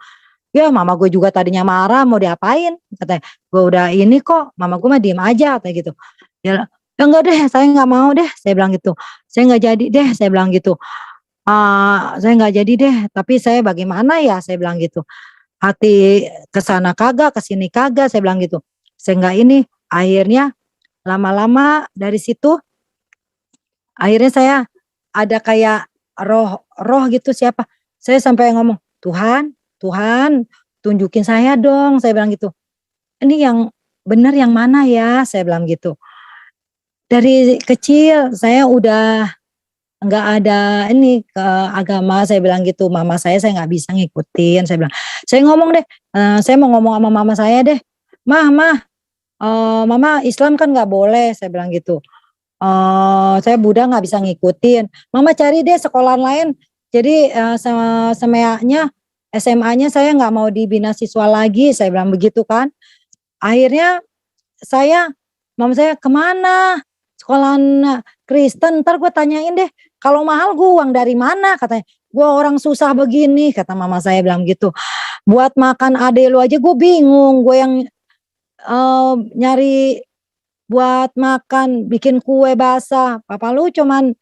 "Ya mama gue juga tadinya marah mau diapain," katanya, "gue udah ini kok, mama gue mah diem aja," katanya gitu. Ya, "Ya enggak deh saya nggak mau deh," saya bilang gitu, "saya nggak jadi deh," saya bilang gitu, "Saya nggak jadi deh, tapi saya bagaimana ya," saya bilang gitu, "hati ke sana kagak, ke sini kagak," saya bilang gitu, "saya nggak ini." Akhirnya lama-lama dari situ, akhirnya saya ada kayak roh roh gitu siapa, saya sampai ngomong, "Tuhan, Tuhan tunjukin saya dong," saya bilang gitu, "ini yang bener yang mana ya?" Saya bilang gitu. "Dari kecil saya udah nggak ada ini ke agama," saya bilang gitu, "mama saya nggak bisa ngikutin," saya bilang. Saya ngomong deh, saya mau ngomong sama mama saya deh, "Mah, mama Islam kan nggak boleh," saya bilang gitu. Saya Buddha nggak bisa ngikutin, mama cari deh sekolahan lain, jadi, semeanya SMA-nya saya nggak mau di bina siswa lagi," saya bilang begitu kan. Akhirnya saya mama saya, "Kemana? Sekolahan Kristen, entar gue tanyain deh, kalau mahal gue uang dari mana?" katanya. "Gue orang susah begini," kata mama saya bilang gitu, "buat makan adek lu aja gue bingung, gue yang, nyari buat makan, bikin kue basah, papa lu cuman,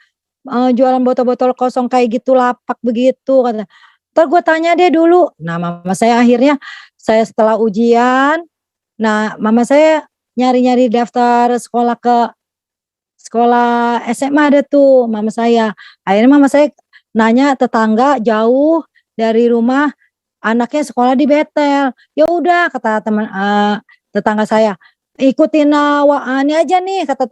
jualan botol-botol kosong kayak gitu, lapak begitu," katanya. "Entar gue tanya deh dulu." Nah mama saya akhirnya, saya setelah ujian, nah mama saya nyari-nyari daftar sekolah SMA ada tuh mama saya. Akhirnya mama saya nanya tetangga jauh dari rumah, anaknya sekolah di Betel. "Ya udah," kata tetangga saya, "ikutin, ini aja nih," kata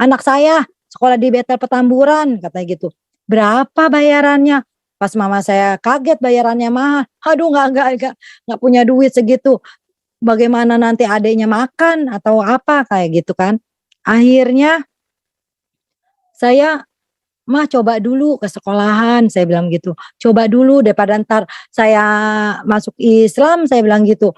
anak saya, "sekolah di Betel Petamburan," katanya gitu. "Berapa bayarannya?" Pas mama saya kaget bayarannya mahal. "Aduh nggak punya duit segitu, bagaimana nanti adiknya makan atau apa," kayak gitu kan. Akhirnya saya, "Mah coba dulu ke sekolahan," saya bilang gitu, "coba dulu daripada entar saya masuk Islam," saya bilang gitu,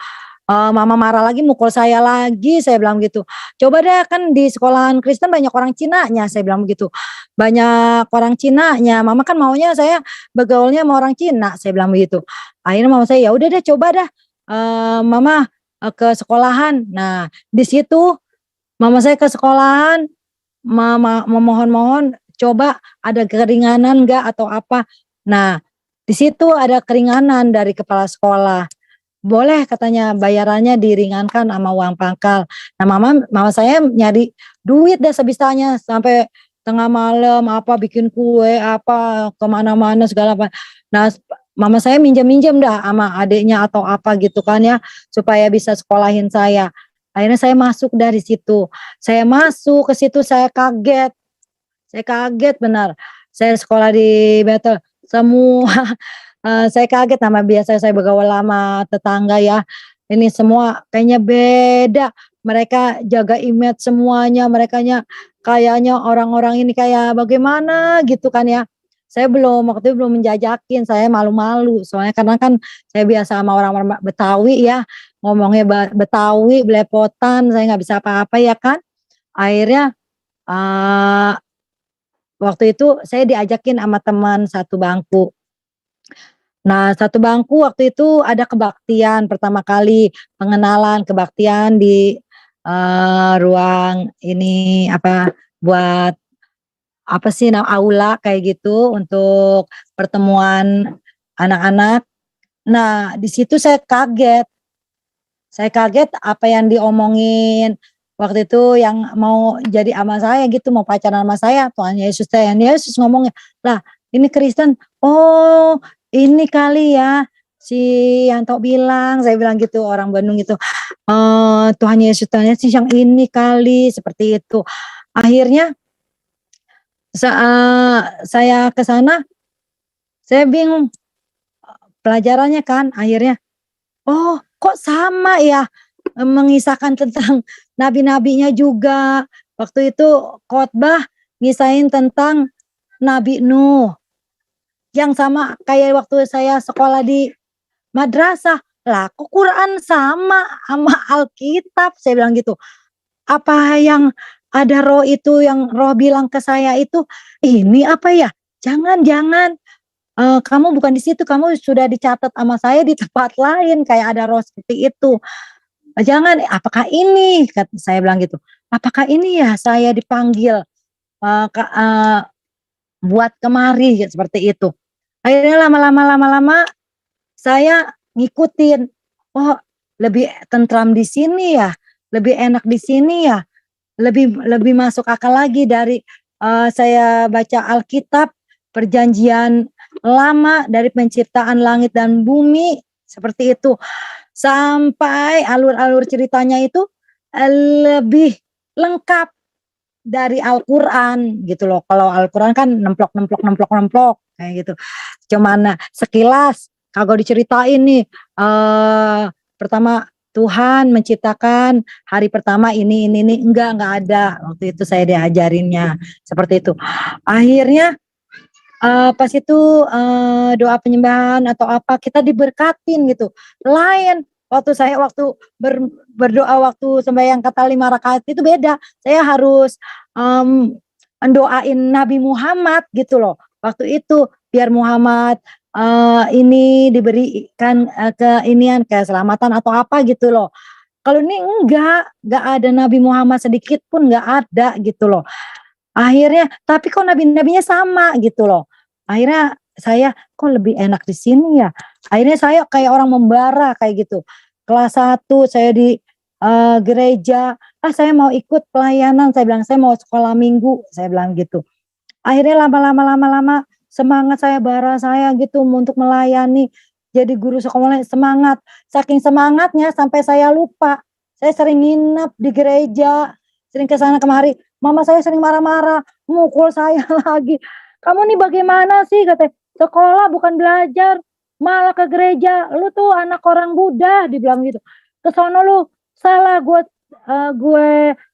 "Mama marah lagi mukul saya lagi," saya bilang gitu, "Coba deh kan di sekolahan Kristen banyak orang Cinanya," saya bilang begitu, "banyak orang Cinanya, mama kan maunya saya bergaulnya sama orang Cina," saya bilang begitu. Akhirnya mama saya, "Ya udah deh coba dah, mama, ke sekolahan." Nah di situ mama saya ke sekolahan, memohon-mohon, "Coba ada keringanan enggak atau apa?" Nah, di situ ada keringanan dari kepala sekolah. "Boleh," katanya, "bayarannya diringankan sama uang pangkal." Nah, mama saya nyari duit deh sebisanya sampai tengah malam, apa, bikin kue, apa, ke mana-mana segala nah, mama saya minjem-minjem dah sama adiknya atau apa gitu kan ya, supaya bisa sekolahin saya. Akhirnya saya masuk dari situ. Saya masuk ke situ saya kaget benar. Saya sekolah di Betel, semua saya kaget nama biasa saya bergaul sama tetangga ya, ini semua kayaknya beda, mereka jaga image semuanya, merekanya kayaknya orang-orang ini kayak bagaimana gitu kan ya. saya belum, waktu itu belum menjajakin, saya malu-malu. Soalnya karena kan saya biasa sama orang-orang Betawi ya, ngomongnya Betawi, belepotan, saya nggak bisa apa-apa ya kan. Akhirnya eh, waktu itu saya diajakin sama teman satu bangku. Nah, satu bangku waktu itu ada kebaktian pertama kali, pengenalan kebaktian di ruang ini apa buat apa sih aula kayak gitu untuk pertemuan anak-anak. Nah, di situ saya kaget. Saya kaget apa yang diomongin waktu itu yang mau jadi ama saya gitu, mau pacaran sama saya. Tuhan Yesus, Tuhan Yesus ngomongnya, lah ini Kristen, oh ini kali ya si Yanto bilang, saya bilang gitu orang Bandung itu, Tuhan Yesus yang ini kali seperti itu. Akhirnya saya ke sana, saya bingung pelajarannya kan, akhirnya oh, kok sama ya, mengisahkan tentang nabi-nabinya juga. Waktu itu khotbah ngisahin tentang Nabi Nuh, yang sama kayak waktu saya sekolah di madrasah. Lah, kok Quran sama Alkitab, saya bilang gitu. Apa yang ada roh itu yang roh bilang ke saya itu, ini apa ya? Jangan, kamu bukan di situ, kamu sudah dicatat sama saya di tempat lain, kayak ada roh seperti itu. Jangan, apakah ini? Kata saya bilang gitu. Apakah ini ya saya dipanggil buat kemari ya, seperti itu. Akhirnya lama-lama saya ngikutin. Oh, lebih tentram di sini ya, lebih enak di sini ya, lebih lebih masuk akal lagi dari saya baca Alkitab, perjanjian lama dari penciptaan langit dan bumi seperti itu, sampai alur-alur ceritanya itu lebih lengkap dari Al-Quran gitu loh. Kalau Al-Quran kan nemplok kayak gitu. Cuman sekilas kagak diceritain nih. Pertama Tuhan menciptakan hari pertama ini enggak ada. Waktu itu saya diajarinnya seperti itu. Akhirnya pas itu doa penyembahan atau apa kita diberkatin gitu. Lain waktu saya berdoa waktu sembahyang kata 5 rakaat itu beda. Saya harus mendoain Nabi Muhammad gitu loh. Waktu itu biar Muhammad ini diberikan keselamatan atau apa gitu loh. Kalau ini enggak ada Nabi Muhammad sedikit pun enggak ada gitu loh. Akhirnya, tapi kok nabi-nabinya sama gitu loh. Akhirnya saya kok lebih enak di sini ya. Akhirnya saya kayak orang membara kayak gitu. Kelas 1 saya di gereja, saya mau ikut pelayanan, saya bilang saya mau sekolah minggu, saya bilang gitu. Akhirnya lama-lama semangat saya bara saya gitu untuk melayani jadi guru sekolah, semangat. Saking semangatnya sampai saya lupa. Saya sering nginep di gereja, sering ke sana kemari. Mama saya sering marah-marah, mukul saya lagi. Kamu nih bagaimana sih, katanya, sekolah bukan belajar, malah ke gereja. Lu tuh anak orang Buddha, dibilang gitu. Ke sono lu salah, gue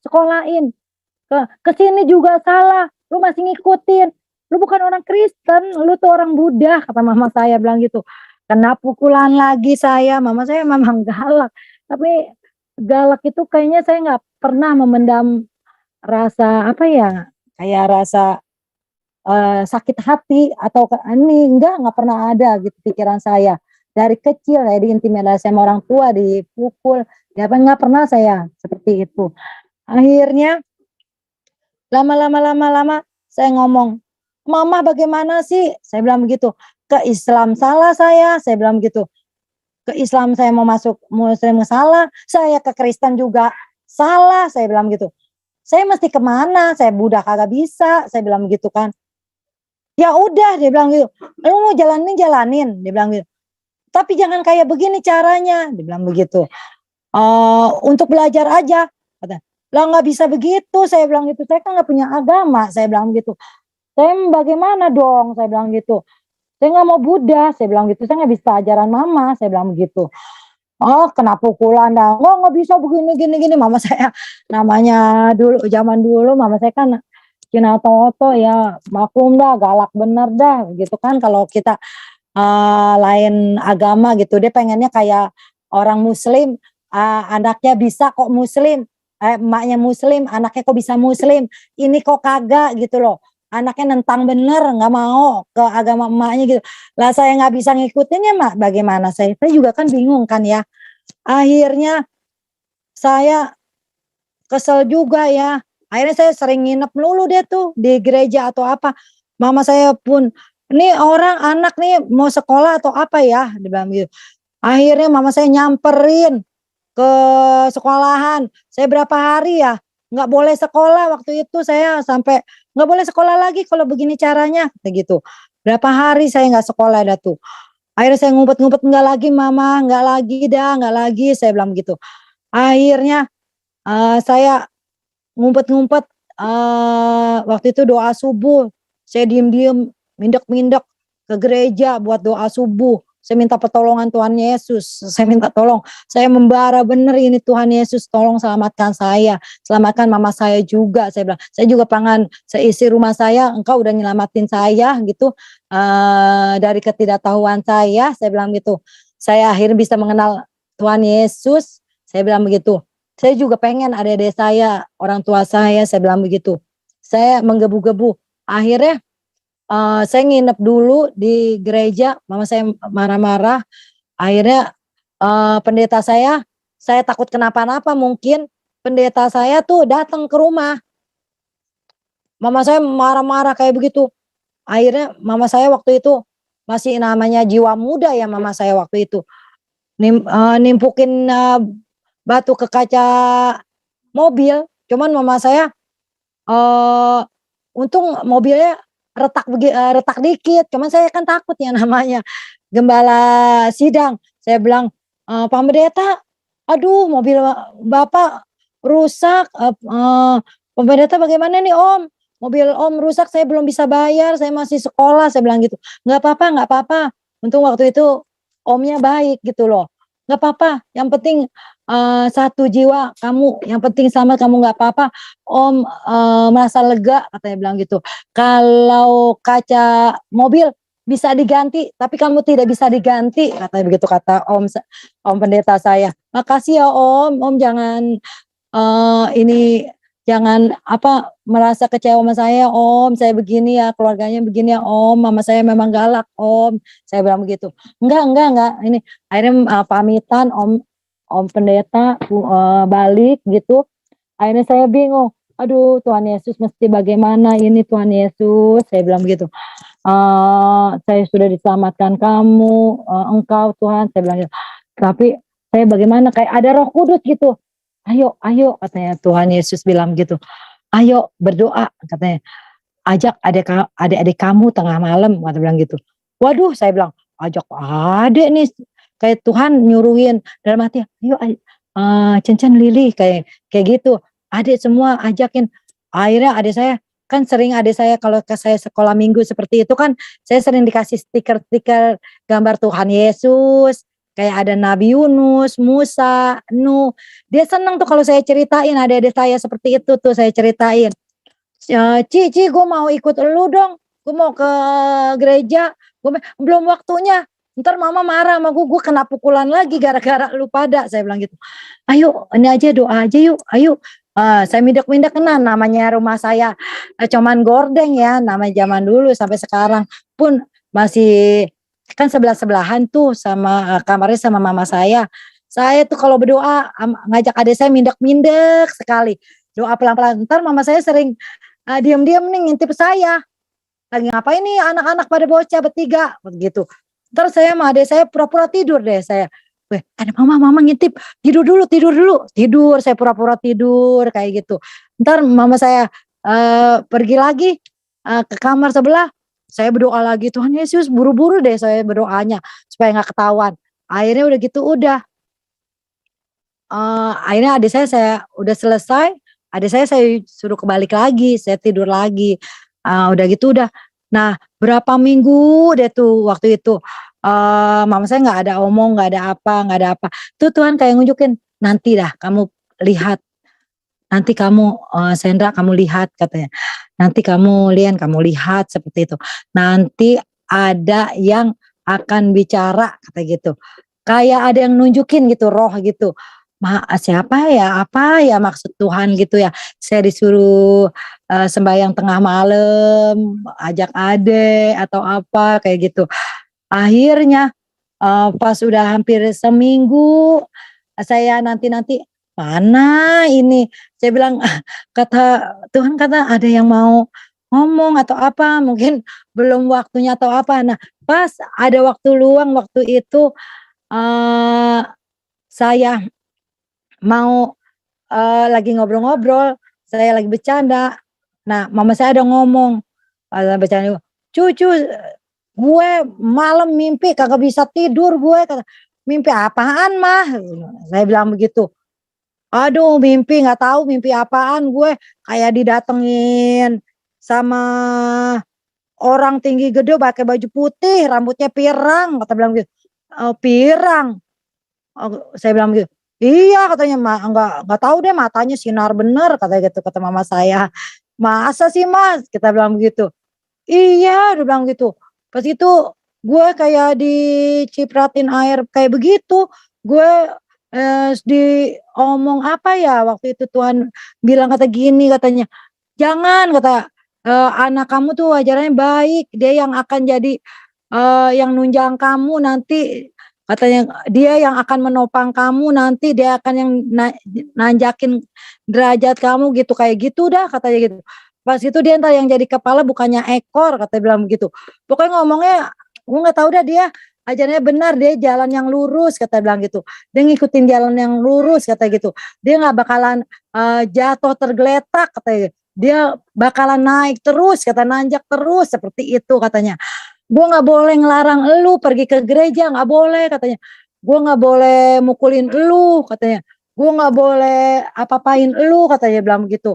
sekolahin. Ke sini juga salah, lu masih ngikutin. Lu bukan orang Kristen, lu tuh orang Buddha, kata mama saya bilang gitu. Kena pukulan lagi saya, mama saya memang galak. Tapi galak itu kayaknya saya nggak pernah memendam rasa apa ya, kayak rasa sakit hati atau ini nggak pernah ada gitu pikiran saya. Dari kecil ya diintimidasi sama orang tua, dipukul, ya apa nggak pernah saya seperti itu. Akhirnya lama saya ngomong, "Mama bagaimana sih?" Saya bilang begitu. "Ke Islam salah saya bilang begitu. Ke Islam saya mau masuk Muslim salah, saya ke Kristen juga salah, saya bilang gitu. Saya mesti kemana? Saya Buddha kagak bisa, saya bilang begitu kan. Ya udah, dia bilang gitu. Lu mau jalanin, dia bilang gitu. Tapi jangan kayak begini caranya, dia bilang begitu. Untuk belajar aja, kata. Lah nggak bisa begitu, saya bilang gitu. Saya kan nggak punya agama, saya bilang gitu. Saya bagaimana dong, saya bilang gitu. Saya nggak mau Buddha, saya bilang gitu. Saya nggak bisa ajaran mama, saya bilang begitu. Oh, kena pukulan dah. Nggak bisa begini. Mama saya namanya dulu, zaman dulu, mama saya kan Cina Toto ya maklum dah, galak bener dah gitu kan. Kalau kita lain agama gitu, dia pengennya kayak orang muslim, anaknya bisa kok muslim, emaknya muslim, anaknya kok bisa muslim, ini kok kagak gitu loh. Anaknya nentang bener, nggak mau ke agama emaknya gitu. Lah saya nggak bisa ngikutinnya, mak. Bagaimana saya juga kan bingung kan ya. Akhirnya saya kesel juga ya. Akhirnya saya sering nginep melulu deh tuh di gereja atau apa. Mama saya pun, ini orang anak nih mau sekolah atau apa ya, dia bilang gitu. Akhirnya mama saya nyamperin ke sekolahan. Saya berapa hari ya nggak boleh sekolah waktu itu, saya sampai nggak boleh sekolah lagi kalau begini caranya, gitu. Berapa hari saya nggak sekolah dah tuh. Akhirnya saya ngumpet-ngumpet, nggak lagi mama, nggak lagi dah, nggak lagi, saya bilang gitu. Akhirnya saya ngumpet-ngumpet, waktu itu doa subuh, saya diem-diem, mindek-mindek ke gereja buat doa subuh. Saya minta pertolongan Tuhan Yesus, saya minta tolong, saya membara bener ini Tuhan Yesus, tolong selamatkan saya, selamatkan mama saya juga. Saya bilang, saya juga pengen seisi rumah saya, engkau udah nyelamatin saya gitu, dari ketidaktahuan saya bilang gitu. Saya akhirnya bisa mengenal Tuhan Yesus, saya bilang begitu. Saya juga pengen adik-adik saya, orang tua saya bilang begitu. Saya menggebu-gebu. Akhirnya saya nginep dulu di gereja, mama saya marah-marah. Akhirnya pendeta saya takut kenapa-napa mungkin. Pendeta saya tuh datang ke rumah. Mama saya marah-marah kayak begitu. Akhirnya mama saya waktu itu masih namanya jiwa muda ya mama saya waktu itu. Nimpukin batu ke kaca mobil, cuman mama saya untung mobilnya retak dikit, cuman saya kan takut ya namanya gembala sidang. Saya bilang, "Pak Pendeta, aduh mobil Bapak rusak, Pak Pendeta bagaimana nih Om? Mobil Om rusak, saya belum bisa bayar, saya masih sekolah," saya bilang gitu. "Nggak apa-apa, nggak apa-apa." Untung waktu itu Omnya baik gitu loh. "Nggak apa-apa, yang penting satu jiwa kamu, yang penting selamat, kamu nggak apa-apa, Om merasa lega," katanya bilang gitu. "Kalau kaca mobil bisa diganti, tapi kamu tidak bisa diganti," katanya begitu, kata Om pendeta saya. "Makasih ya Om jangan ini jangan apa merasa kecewa sama saya Om, saya begini ya, keluarganya begini ya Om, mama saya memang galak Om," saya bilang begitu. Enggak, ini akhirnya pamitan Om pendeta balik gitu. Akhirnya saya bingung. Aduh Tuhan Yesus mesti bagaimana ini Tuhan Yesus, saya bilang begitu. Saya sudah diselamatkan kamu, engkau Tuhan, saya bilang gitu. Tapi saya bagaimana kayak ada Roh Kudus gitu. Ayo katanya Tuhan Yesus bilang gitu. "Ayo berdoa," katanya. "Ajak adik-adik kamu tengah malam," kata bilang gitu. Waduh saya bilang, ajak adik nih, kayak Tuhan nyuruhin dalam hati, "Ayo Cen Lili," kayak gitu. Adik semua ajakin. Akhirnya adik saya kan sering, adik saya kalau ke saya sekolah minggu seperti itu kan, saya sering dikasih stiker-stiker gambar Tuhan Yesus, kayak ada Nabi Yunus, Musa, Nuh. Dia seneng tuh kalau saya ceritain adik-adik saya seperti itu tuh saya ceritain. Ci gue mau ikut lu dong, gue mau ke gereja, belum waktunya, ntar mama marah sama gue kena pukulan lagi gara-gara lu pada, saya bilang gitu. "Ayo ini aja doa aja yuk, ayo." Saya mindek-mindek kena, namanya rumah saya cuman gordeng ya, namanya zaman dulu sampai sekarang pun masih kan sebelah-sebelahan tuh sama kamarnya sama mama saya. Saya tuh kalau berdoa ngajak adik saya mindek-mindek sekali, doa pelan-pelan. Ntar mama saya sering diam-diam nih ngintip saya, "Lagi ngapain nih anak-anak pada bocah bertiga," begitu. Ntar saya sama adik saya pura-pura tidur deh saya. "Ada mama ngintip, tidur dulu, tidur," saya pura-pura tidur kayak gitu. Ntar mama saya pergi lagi ke kamar sebelah, saya berdoa lagi, Tuhan Yesus buru-buru deh saya berdoanya supaya nggak ketahuan. Akhirnya udah gitu udah, akhirnya adik saya udah selesai, adik saya suruh kebalik lagi, saya tidur lagi, udah gitu udah. Nah berapa minggu deh tuh waktu itu, mama saya nggak ada omong, nggak ada apa. Tuh Tuhan kayak nunjukin, "Nanti dah kamu lihat, nanti kamu Sandra kamu lihat," katanya. nanti kamu lihat seperti itu. Nanti ada yang akan bicara kata gitu. Kayak ada yang nunjukin gitu, roh gitu. Siapa ya? Apa ya maksud Tuhan gitu ya? Saya disuruh sembahyang tengah malam, ajak ade atau apa kayak gitu. Akhirnya pas udah hampir seminggu, saya nanti-nanti, "Mana ini?" Saya bilang, kata Tuhan kata ada yang mau ngomong atau apa, mungkin belum waktunya atau apa. Nah, pas ada waktu luang waktu itu, eee, saya mau, lagi ngobrol-ngobrol, saya lagi bercanda. Nah, mama saya ada ngomong, bercanda, "Cucu, gue malam mimpi kagak bisa tidur gue," kata. "Mimpi apaan, Mah?" Saya bilang begitu. "Aduh mimpi nggak tahu mimpi apaan gue, kayak didatengin sama orang tinggi gede pakai baju putih, rambutnya pirang," kata bilang gitu. "Pirang?" Saya bilang gitu, "Iya," katanya, "nggak tahu deh matanya sinar bener," katanya gitu, kata mama saya. "Masa sih, Mas?" Kita bilang begitu. "Iya," dia bilang gitu. Pas itu gue kayak dicipratin air kayak begitu, gue, diomong apa ya waktu itu Tuhan bilang kata gini katanya, "Jangan," kata, "anak kamu tuh ajarannya baik, dia yang akan jadi, yang nunjang kamu nanti," katanya, "dia yang akan menopang kamu nanti, dia akan yang nanjakin derajat kamu," gitu, kayak gitu dah katanya gitu. Pas itu dia entar yang jadi kepala bukannya ekor, katanya bilang begitu. Pokoknya ngomongnya, gue nggak tahu dah dia ajarannya benar, dia jalan yang lurus, kata bilang gitu. Dia ngikutin jalan yang lurus, kata gitu. Dia nggak bakalan jatuh tergeletak, katanya. Dia bakalan naik terus, kata nanjak terus, seperti itu katanya. Gue nggak boleh ngelarang elu pergi ke gereja, nggak boleh katanya. Gue nggak boleh mukulin elu, katanya. Gue nggak boleh apa-apain elu, katanya bilang begitu.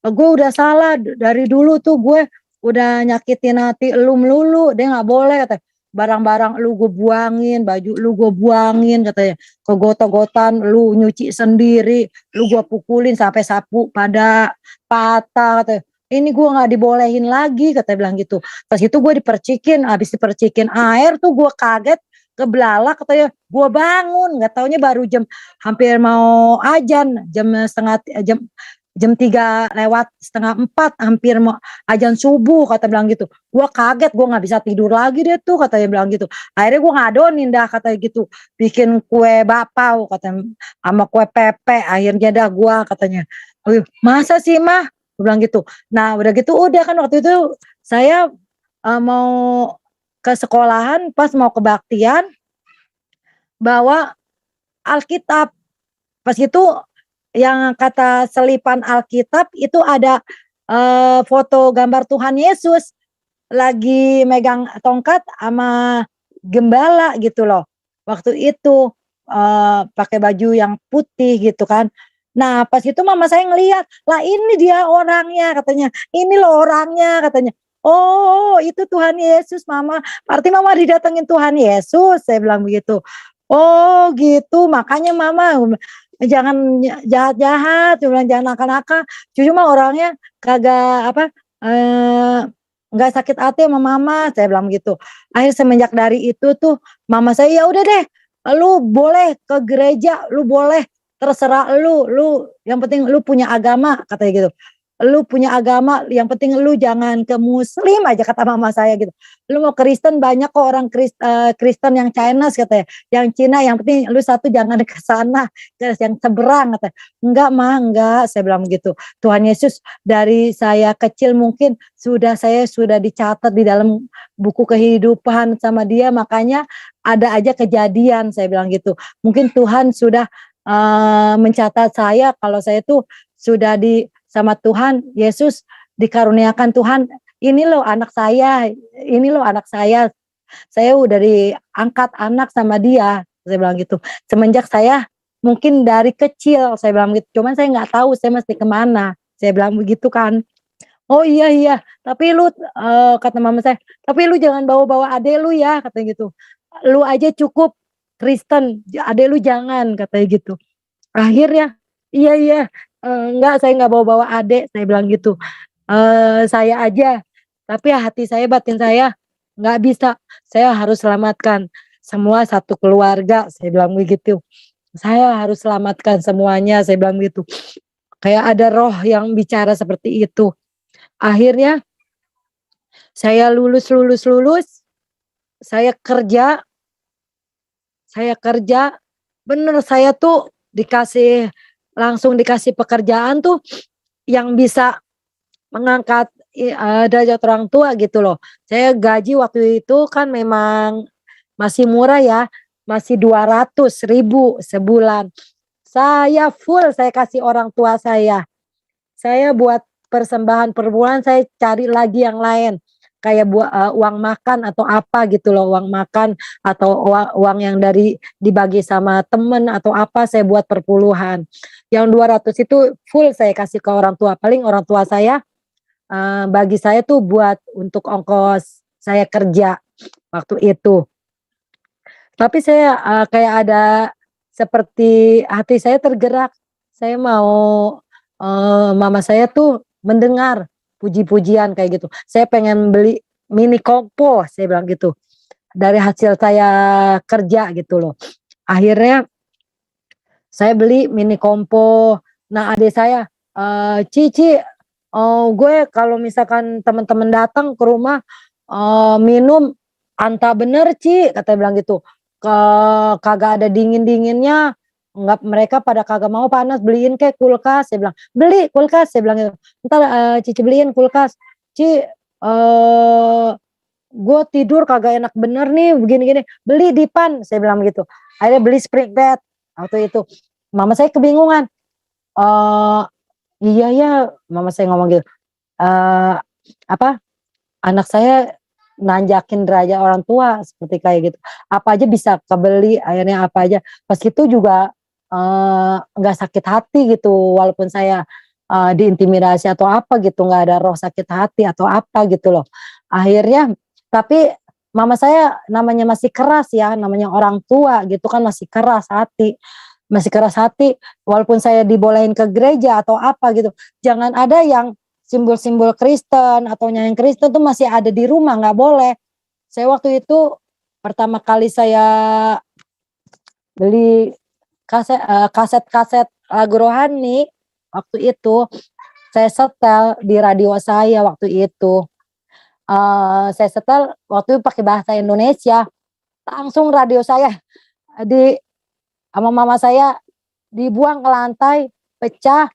Gue udah salah dari dulu tuh gue udah nyakitin hati elu melulu, dia nggak boleh katanya. Barang-barang elu gue buangin, baju elu gue buangin katanya. Kegotogotan elu nyuci sendiri, elu gue pukulin sampai sapu pada patah katanya. Ini gue nggak dibolehin lagi katanya bilang gitu. Pas itu gue dipercikin, habis dipercikin air tuh gue kaget kebelalak katanya, gue bangun nggak taunya baru jam hampir mau ajan jam 3 lewat setengah 4 hampir mau ajan subuh kata bilang gitu. Gua kaget, gua nggak bisa tidur lagi deh tuh katanya bilang gitu. Akhirnya gua ngadonin dah katanya gitu. Bikin kue bapau katanya sama kue pepe akhirnya dah gua katanya. Masa sih mah? Gua bilang gitu. Nah udah gitu udah kan waktu itu saya mau ke sekolahan pas mau kebaktian bawa Alkitab. Pas itu yang kata selipan Alkitab itu ada, foto gambar Tuhan Yesus lagi megang tongkat sama gembala gitu loh. Waktu itu, pakai baju yang putih gitu kan. Nah pas itu mama saya ngelihat, "Lah ini dia orangnya," katanya, "ini loh orangnya," katanya. "Oh itu Tuhan Yesus Mama, berarti Mama didatengin Tuhan Yesus?" Saya bilang begitu. "Oh gitu makanya Mama jangan jahat-jahat," dia bilang, "jangan nakal-nakal, cucu mah orangnya kagak apa, eee, nggak sakit hati sama mama," saya bilang gitu. Akhirnya semenjak dari itu tuh mama saya, "Ya udah deh, lu boleh ke gereja, lu boleh terserah lu yang penting lu punya agama," katanya gitu. "Lu punya agama, yang penting lu jangan ke muslim aja," kata mama saya gitu. "Lu mau Kristen banyak kok orang Kristen yang Chinese," katanya, "yang Cina yang penting lu satu jangan ke sana, ke yang seberang," katanya. "Enggak Mah, enggak," saya bilang begitu. Tuhan Yesus dari saya kecil mungkin saya sudah dicatat di dalam buku kehidupan sama dia, makanya ada aja kejadian, saya bilang gitu. Mungkin Tuhan sudah, mencatat saya kalau saya tuh sudah sama Tuhan Yesus dikaruniakan Tuhan, "Ini loh anak saya, ini loh anak saya udah diangkat anak sama dia," saya bilang gitu. Semenjak saya mungkin dari kecil saya bilang gitu, cuman saya nggak tahu saya mesti kemana, saya bilang begitu kan. "Oh iya iya, tapi lu," kata mama saya, "tapi lu jangan bawa-bawa adek lu ya," katanya gitu. "Lu aja cukup Kristen, adek lu jangan," katanya gitu. Akhirnya, "Iya iya, enggak saya nggak bawa-bawa adek," saya bilang gitu. saya aja, tapi hati saya, batin saya nggak bisa. Saya harus selamatkan semua satu keluarga, saya bilang begitu. Saya harus selamatkan semuanya, saya bilang gitu. Kayak ada roh yang bicara seperti itu. Akhirnya saya lulus, saya kerja, bener saya tuh langsung dikasih pekerjaan tuh yang bisa mengangkat derajat orang tua gitu loh. Saya gaji waktu itu kan memang masih murah ya, masih 200.000 sebulan. Saya kasih orang tua saya. Saya buat persembahan per bulan, saya cari lagi yang lain. Kayak uang makan atau apa gitu loh, uang makan atau uang yang dibagi sama temen atau apa, saya buat perpuluhan. Yang 200 itu full saya kasih ke orang tua. Paling orang tua saya bagi saya tuh buat untuk ongkos saya kerja waktu itu. Tapi saya kayak ada seperti hati saya tergerak. Saya mau mama saya tuh mendengar puji-pujian kayak gitu. Saya pengen beli mini kompo, saya bilang gitu. Dari hasil saya kerja gitu loh. Akhirnya saya beli mini kompo. Nah, adik saya, Cici, gue kalau misalkan teman-teman datang ke rumah minum anta bener Ci, kata bilang gitu. Kagak ada dingin-dinginnya, nggak, mereka pada kagak mau panas, beliin kayak kulkas, saya bilang. Beli kulkas, saya bilang gitu. Ntar Cici beliin kulkas. Ci, gue tidur kagak enak bener nih, begini-gini. Beli dipan, saya bilang gitu. Akhirnya beli spring bed waktu itu. Mama saya kebingungan. Iya ya, mama saya ngomong gitu. Apa? Anak saya nanjakin derajat orang tua seperti kayak gitu. Apa aja bisa kebeli, akhirnya apa aja. Pas itu juga nggak sakit hati gitu, walaupun saya diintimidasi atau apa gitu, nggak ada roh sakit hati atau apa gitu loh. Akhirnya, tapi mama saya namanya masih keras ya, namanya orang tua gitu kan, masih keras hati. Masih keras hati, walaupun saya dibolehin ke gereja atau apa gitu. Jangan ada yang simbol-simbol Kristen atau nyanyi Kristen tuh masih ada di rumah, nggak boleh. Saya waktu itu pertama kali saya beli kaset-kaset lagu rohani waktu itu, saya setel di radio saya waktu itu. Saya setel waktu itu pakai bahasa Indonesia, langsung radio saya di sama mama saya dibuang ke lantai, pecah.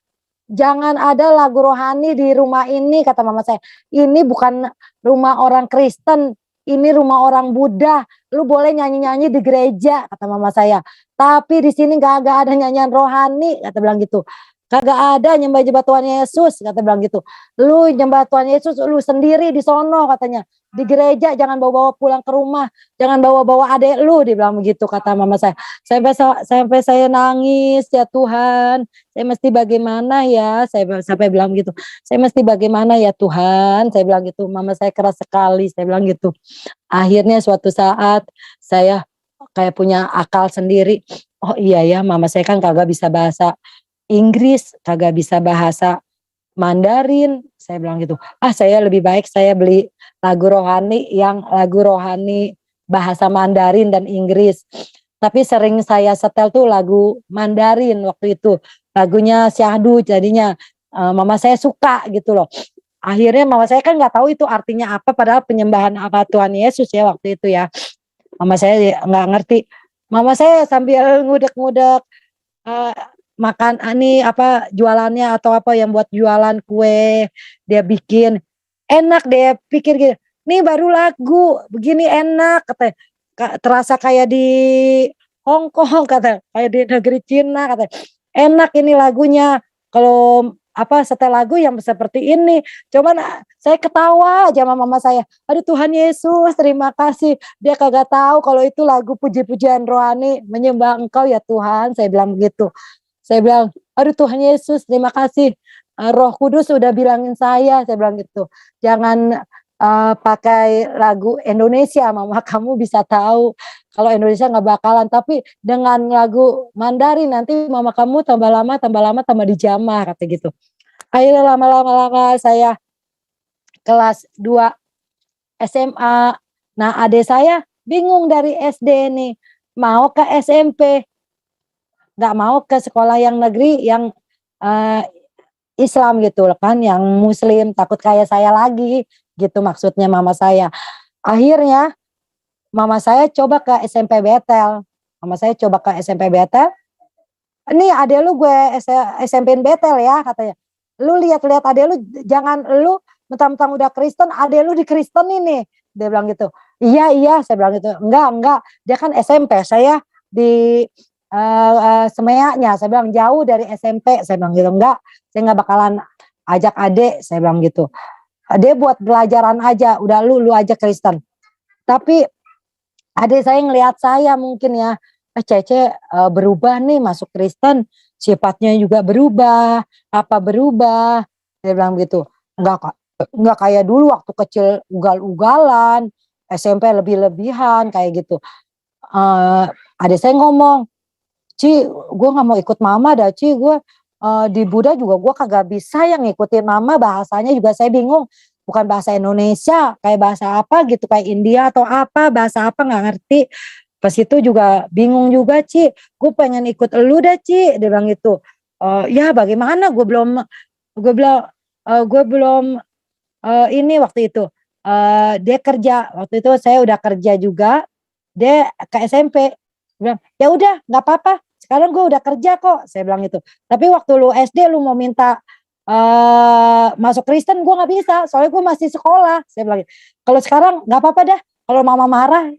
Jangan ada lagu rohani di rumah ini, kata mama saya. Ini bukan rumah orang Kristen, ini rumah orang Buddha. Lu boleh nyanyi-nyanyi di gereja, kata mama saya. Tapi di sini gak ada nyanyian rohani, kata bilang gitu. Kagak ada nyembah Tuhan Yesus, kata bilang gitu. Lu nyembah Tuhan Yesus lu sendiri di sono, katanya. Di gereja jangan bawa-bawa pulang ke rumah, jangan bawa-bawa adek lu, dibilang begitu kata mama saya. Sampai saya nangis, ya Tuhan, saya mesti bagaimana ya, saya sampai bilang gitu. Saya mesti bagaimana ya Tuhan, saya bilang gitu. Mama saya keras sekali, saya bilang gitu. Akhirnya suatu saat saya kayak punya akal sendiri. Oh iya ya, mama saya kan kagak bisa bahasa Inggris, kagak bisa bahasa Mandarin, saya bilang gitu. Saya lebih baik saya beli lagu rohani bahasa Mandarin dan Inggris. Tapi sering saya setel tuh lagu Mandarin waktu itu. Lagunya syahdu, jadinya mama saya suka gitu loh. Akhirnya mama saya kan nggak tahu itu artinya apa, padahal penyembahan apa Tuhan Yesus ya waktu itu ya. Mama saya nggak ngerti. Mama saya sambil ngudek-ngudek makan ini apa jualannya atau apa yang buat jualan kue dia bikin enak, dia pikir gitu, nih baru lagu begini enak, kata terasa kayak di Hong Kong, kata kayak di negeri Cina, kata enak ini lagunya kalau apa setel lagu yang seperti ini. Cuman saya ketawa aja sama mama saya, aduh Tuhan Yesus terima kasih, dia kagak tahu kalau itu lagu puji-pujian rohani menyembah Engkau ya Tuhan, saya bilang begitu. Saya bilang, aduh Tuhan Yesus terima kasih, Roh Kudus sudah bilangin saya bilang gitu. Jangan pakai lagu Indonesia, mama kamu bisa tahu kalau Indonesia nggak bakalan, tapi dengan lagu Mandarin nanti mama kamu tambah lama tambah dijamah, kata gitu. Akhirnya lama-lama saya kelas 2 SMA. Nah adik saya bingung dari SD nih, mau ke SMP, nggak mau ke sekolah yang negeri yang Islam gitu kan, yang Muslim, takut kayak saya lagi gitu maksudnya mama saya. Akhirnya mama saya coba ke SMP Betel. Mama saya coba ke SMP Betel. Nih adek lu gue SMP Betel ya katanya. Lu lihat-lihat adek lu, jangan lu mentang-mentang udah Kristen, adek lu di Kristen ini. Dia bilang gitu. Iya, saya bilang gitu. Enggak. Dia kan SMP, saya di Semeanya. Saya bilang jauh dari SMP. Saya bilang gitu. Enggak, saya nggak bakalan ajak adek. Saya bilang gitu. Dia buat pelajaran aja. Udah lu aja Kristen. Tapi adik saya ngelihat saya mungkin ya, Cece berubah nih masuk Kristen, sifatnya juga berubah, apa berubah, dia bilang gitu. Enggak kayak dulu waktu kecil ugal-ugalan, SMP lebih-lebihan kayak gitu. Adik saya ngomong, Ci, gue nggak mau ikut mama dah, Ci, gue di Buddha juga gue kagak bisa yang ngikutin mama, bahasanya juga saya bingung. Bukan bahasa Indonesia, kayak bahasa apa gitu, kayak India atau apa, bahasa apa nggak ngerti. Pas itu juga bingung juga, Ci, gue pengen ikut elu dah, Ci, dia bilang gitu. Ya bagaimana, gue belum ini waktu itu. Dia kerja, waktu itu saya udah kerja juga, dia ke SMP. Dia bilang, ya udah nggak apa-apa, sekarang gue udah kerja kok, saya bilang gitu. Tapi waktu lu SD lu mau minta masuk Kristen gue nggak bisa, soalnya gue masih sekolah, saya bilang gitu. Kalau sekarang nggak apa-apa dah, kalau mama marah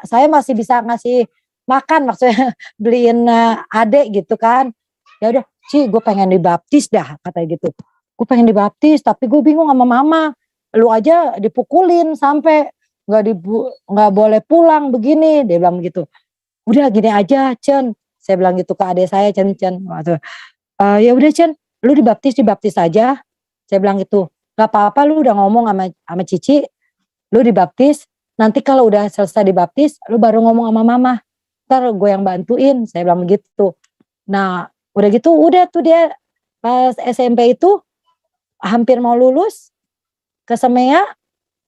saya masih bisa ngasih makan, maksudnya beliin adek gitu kan. Ya udah, Ci, gue pengen dibaptis dah, katanya gitu. Gue pengen dibaptis, tapi gue bingung sama mama. Lu aja dipukulin sampai nggak boleh pulang begini, dia bilang gitu. Udah gini aja, Cen, saya bilang gitu ke adek saya, Cen. Ya udah, Cen, lu dibaptis aja, saya bilang gitu. Gak apa-apa, lu udah ngomong sama Cici, lu dibaptis. Nanti kalau udah selesai dibaptis, lu baru ngomong sama mama. Ntar gue yang bantuin, saya bilang begitu. Nah, udah gitu, udah tuh dia pas SMP itu hampir mau lulus ke Semea,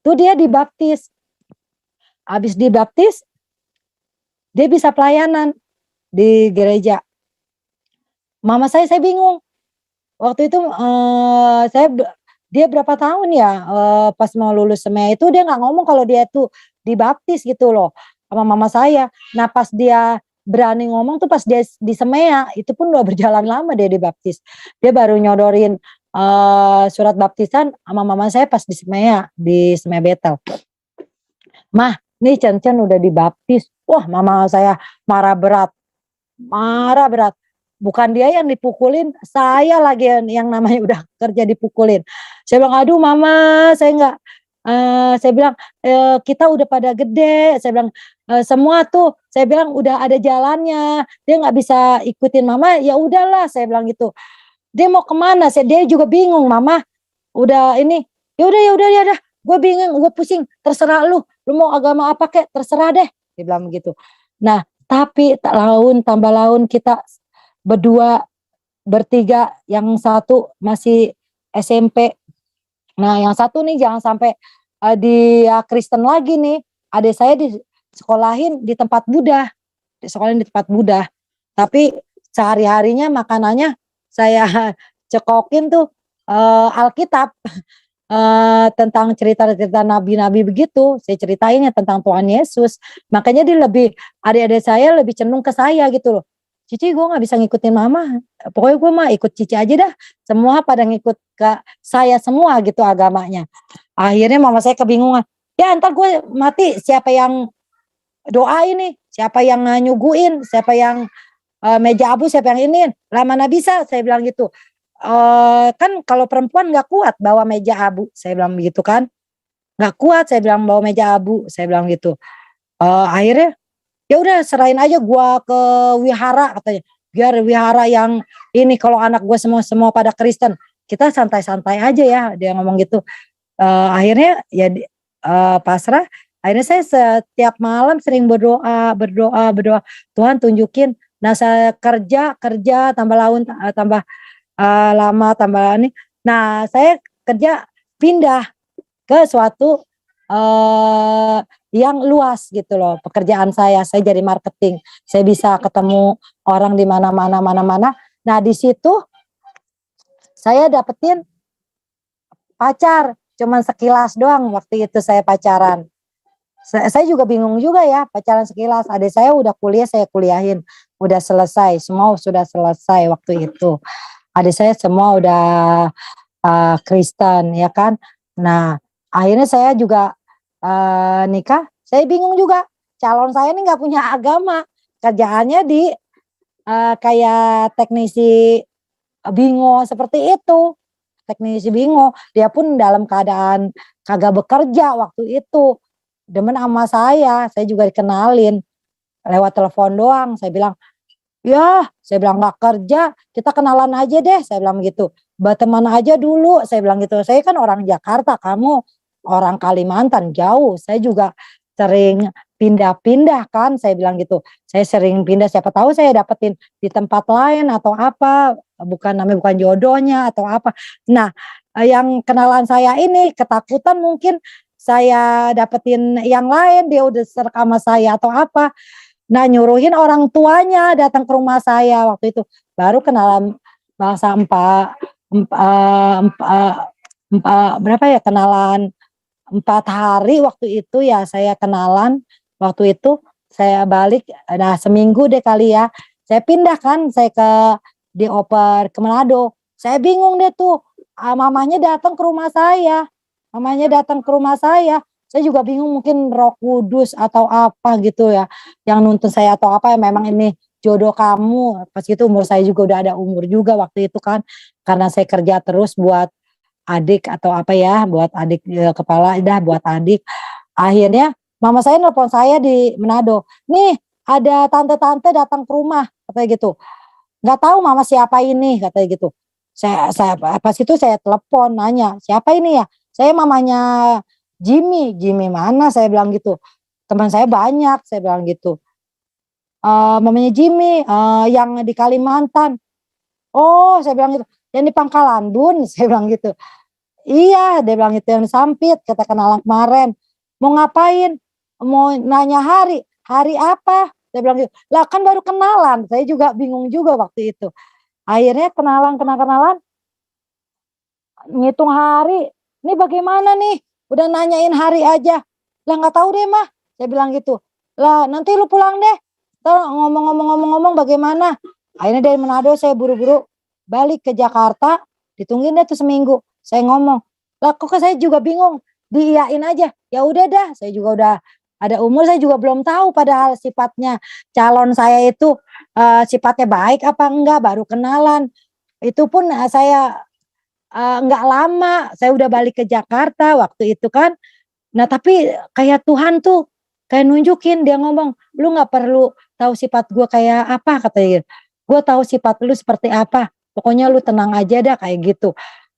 tuh dia dibaptis. Habis dibaptis, dia bisa pelayanan di gereja. Mama saya bingung. Waktu itu dia berapa tahun ya pas mau lulus Semea itu dia nggak ngomong kalau dia tuh dibaptis gitu loh sama mama saya. Nah pas dia berani ngomong tuh pas dia di Semea, itu pun udah berjalan lama dia dibaptis. Dia baru nyodorin surat baptisan sama mama saya pas di Semea Betel. Mah, nih Cen udah dibaptis. Wah, mama saya marah berat. Bukan dia yang dipukulin, saya lagi yang namanya udah kerja dipukulin. Saya bilang, aduh mama, saya bilang, kita udah pada gede, saya bilang, semua tuh, saya bilang udah ada jalannya, dia nggak bisa ikutin mama, ya udahlah, saya bilang gitu. Dia mau kemana? Dia juga bingung, mama, udah ini, ya udah, gue bingung, gue pusing, terserah lu mau agama apa kek, terserah deh, dia bilang gitu. Nah, tapi tahun tambah tahun kita berdua, bertiga, yang satu masih SMP. Nah, yang satu nih jangan sampai dia Kristen lagi nih. Adik saya disekolahin di tempat Buddha, Tapi sehari-harinya makanannya saya cekokin tuh Alkitab. Tentang cerita-cerita nabi-nabi begitu, saya ceritainnya tentang Tuhan Yesus. Makanya dia adik-adik saya lebih cenderung ke saya gitu loh. Cici, gue gak bisa ngikutin mama, pokoknya gue mah ikut Cici aja dah. Semua pada ngikut ke saya semua gitu agamanya. Akhirnya mama saya kebingungan, ya ntar gue mati siapa yang doa ini, siapa yang nyuguin, siapa yang meja abu, siapa yang ini lah, mana bisa, saya bilang gitu. Kan kalau perempuan gak kuat bawa meja abu, saya bilang begitu kan, gak kuat saya bilang bawa meja abu, saya bilang gitu. Akhirnya ya udah serahin aja gua ke wihara, katanya, biar wihara yang ini, kalau anak gua semua pada Kristen, kita santai-santai aja ya, dia ngomong gitu. Akhirnya ya pasrah. Akhirnya saya setiap malam sering berdoa, Tuhan tunjukin. Nah saya kerja tambah lama tambah ini, Nah, saya kerja pindah ke suatu yang luas gitu loh. Pekerjaan saya jadi marketing. Saya bisa ketemu orang di mana-mana, mana-mana. Nah, di situ saya dapetin pacar, cuman sekilas doang waktu itu saya pacaran. Saya juga bingung juga ya, pacaran sekilas. Adik saya udah kuliah, saya kuliahin. Udah selesai, semua sudah selesai waktu itu. Adik saya semua udah Kristen ya kan. Nah, akhirnya saya juga nikah. Saya bingung juga, calon saya ini nggak punya agama, kerjaannya di kayak teknisi bingo seperti itu. Teknisi bingo, dia pun dalam keadaan kagak bekerja waktu itu. Demen sama saya juga dikenalin lewat telepon doang. Saya bilang, ya, saya bilang nggak kerja, kita kenalan aja deh, saya bilang gitu. Berteman aja dulu, saya bilang gitu. Saya kan orang Jakarta, kamu orang Kalimantan, jauh. Saya juga sering pindah-pindah kan, saya bilang gitu. Saya sering pindah, siapa tahu saya dapetin di tempat lain atau apa, namanya bukan jodohnya atau apa. Nah, yang kenalan saya ini ketakutan mungkin saya dapetin yang lain, dia udah serak sama saya atau apa. Nah, nyuruhin orang tuanya datang ke rumah saya waktu itu. Baru kenalan bahasa berapa ya, kenalan 4 hari waktu itu ya, saya kenalan waktu itu. Saya balik, nah seminggu deh kali ya, saya pindah kan, saya dioper ke Manado. Saya bingung deh tuh, mamanya datang ke rumah saya. Mamanya datang ke rumah saya juga bingung, mungkin Roh Kudus atau apa gitu ya, yang nuntun saya atau apa, ya memang ini jodoh kamu. Pas itu umur saya juga udah ada umur juga waktu itu kan, karena saya kerja terus buat adik atau apa ya, buat adik kepala dah buat adik. Akhirnya mama saya nelpon saya di Manado, nih ada tante-tante datang ke rumah katanya gitu. Nggak tahu mama siapa ini katanya gitu. Saya pas itu saya telepon nanya, siapa ini ya? Saya mamanya Jimmy. Jimmy mana, saya bilang gitu. Teman saya banyak, saya bilang gitu. Mamanya Jimmy yang di Kalimantan. Oh, saya bilang gitu. Yang di Pangkalandun, saya bilang gitu. Iya, dia bilang itu yang Sampit, kita kenalan kemarin. Mau ngapain? Mau nanya hari. Hari apa? Saya bilang gitu. Lah kan baru kenalan, saya juga bingung juga waktu itu. Akhirnya kenalan, ngitung hari. Ini bagaimana nih? Udah nanyain hari aja. Lah nggak tahu deh mah, saya bilang gitu. Lah nanti lu pulang deh. Ntar ngomong-ngomong bagaimana. Akhirnya dari Manado saya buru-buru balik ke Jakarta. Ditungguin deh tuh seminggu. Saya ngomong, lah kok saya juga bingung. Diiyain aja. Ya udah dah, saya juga udah ada umur, saya juga belum tahu padahal sifatnya calon saya itu sifatnya baik apa enggak, baru kenalan. Itu pun saya nggak lama, saya udah balik ke Jakarta waktu itu kan. Nah tapi kayak Tuhan tuh kayak nunjukin, dia ngomong, lu nggak perlu tahu sifat gue kayak apa katanya. Gue tahu sifat lu seperti apa. Pokoknya lu tenang aja dah kayak gitu.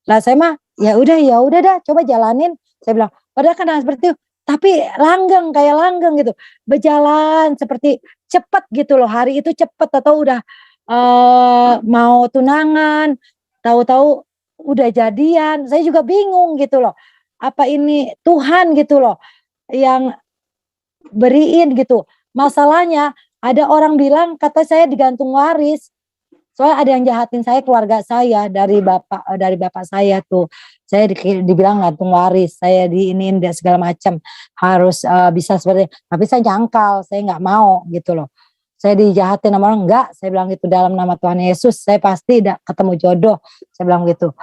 Lah saya mah ya udah dah, coba jalanin. Saya bilang, padahal kan seperti itu, tapi langgeng kayak langgeng gitu. Berjalan seperti cepet gitu loh, hari itu cepet atau udah mau tunangan, tahu-tahu udah jadian. Saya juga bingung gitu loh. Apa ini Tuhan gitu loh yang beriin gitu. Masalahnya ada orang bilang kata saya digantung waris. Soalnya ada yang jahatin saya, keluarga saya dari bapak saya tuh. Saya dibilang gantung waris, saya diinin dan segala macam, harus bisa seperti, tapi saya jangkal, saya nggak mau gitu loh. Saya dijahatin sama orang, enggak, saya bilang gitu, dalam nama Tuhan Yesus saya pasti ketemu jodoh, saya bilang gitu.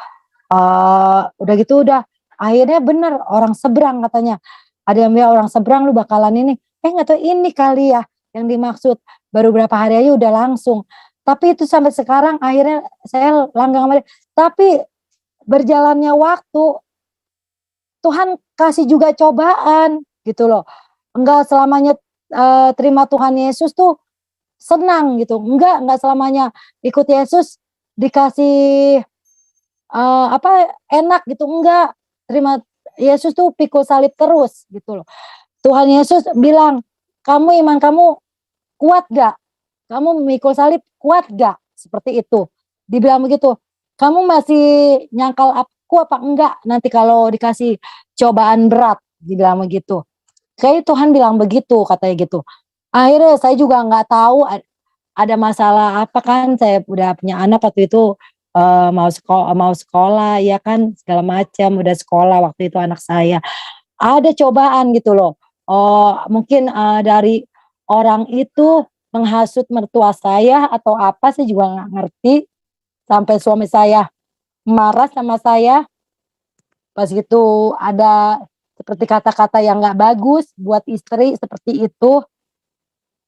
Udah gitu udah, akhirnya bener orang seberang katanya. Ada yang bilang orang seberang lu bakalan ini. Nggak tahu ini kali ya yang dimaksud. Baru berapa hari aja udah langsung. Tapi itu sampai sekarang akhirnya saya langgang sama dia. Tapi berjalannya waktu, Tuhan kasih juga cobaan gitu loh. Enggak selamanya terima Tuhan Yesus tuh senang gitu. Enggak selamanya ikut Yesus dikasih enak gitu, enggak. Terima Yesus tuh pikul salib terus gitu loh. Tuhan Yesus bilang, kamu iman kamu kuat gak? Kamu memikul salib kuat gak? Seperti itu. Dibilang begitu. Kamu masih nyangkal mampu apa enggak nanti kalau dikasih cobaan berat, dibilang begitu. Kayak Tuhan bilang begitu, katanya gitu. Akhirnya saya juga nggak tahu ada masalah apa kan, saya udah punya anak waktu itu, mau sekolah ya kan, segala macam, udah sekolah waktu itu anak saya. Ada cobaan gitu loh, mungkin, dari orang itu menghasut mertua saya atau apa, saya juga nggak ngerti, sampai suami saya marah sama saya, pas gitu ada seperti kata-kata yang nggak bagus buat istri seperti itu.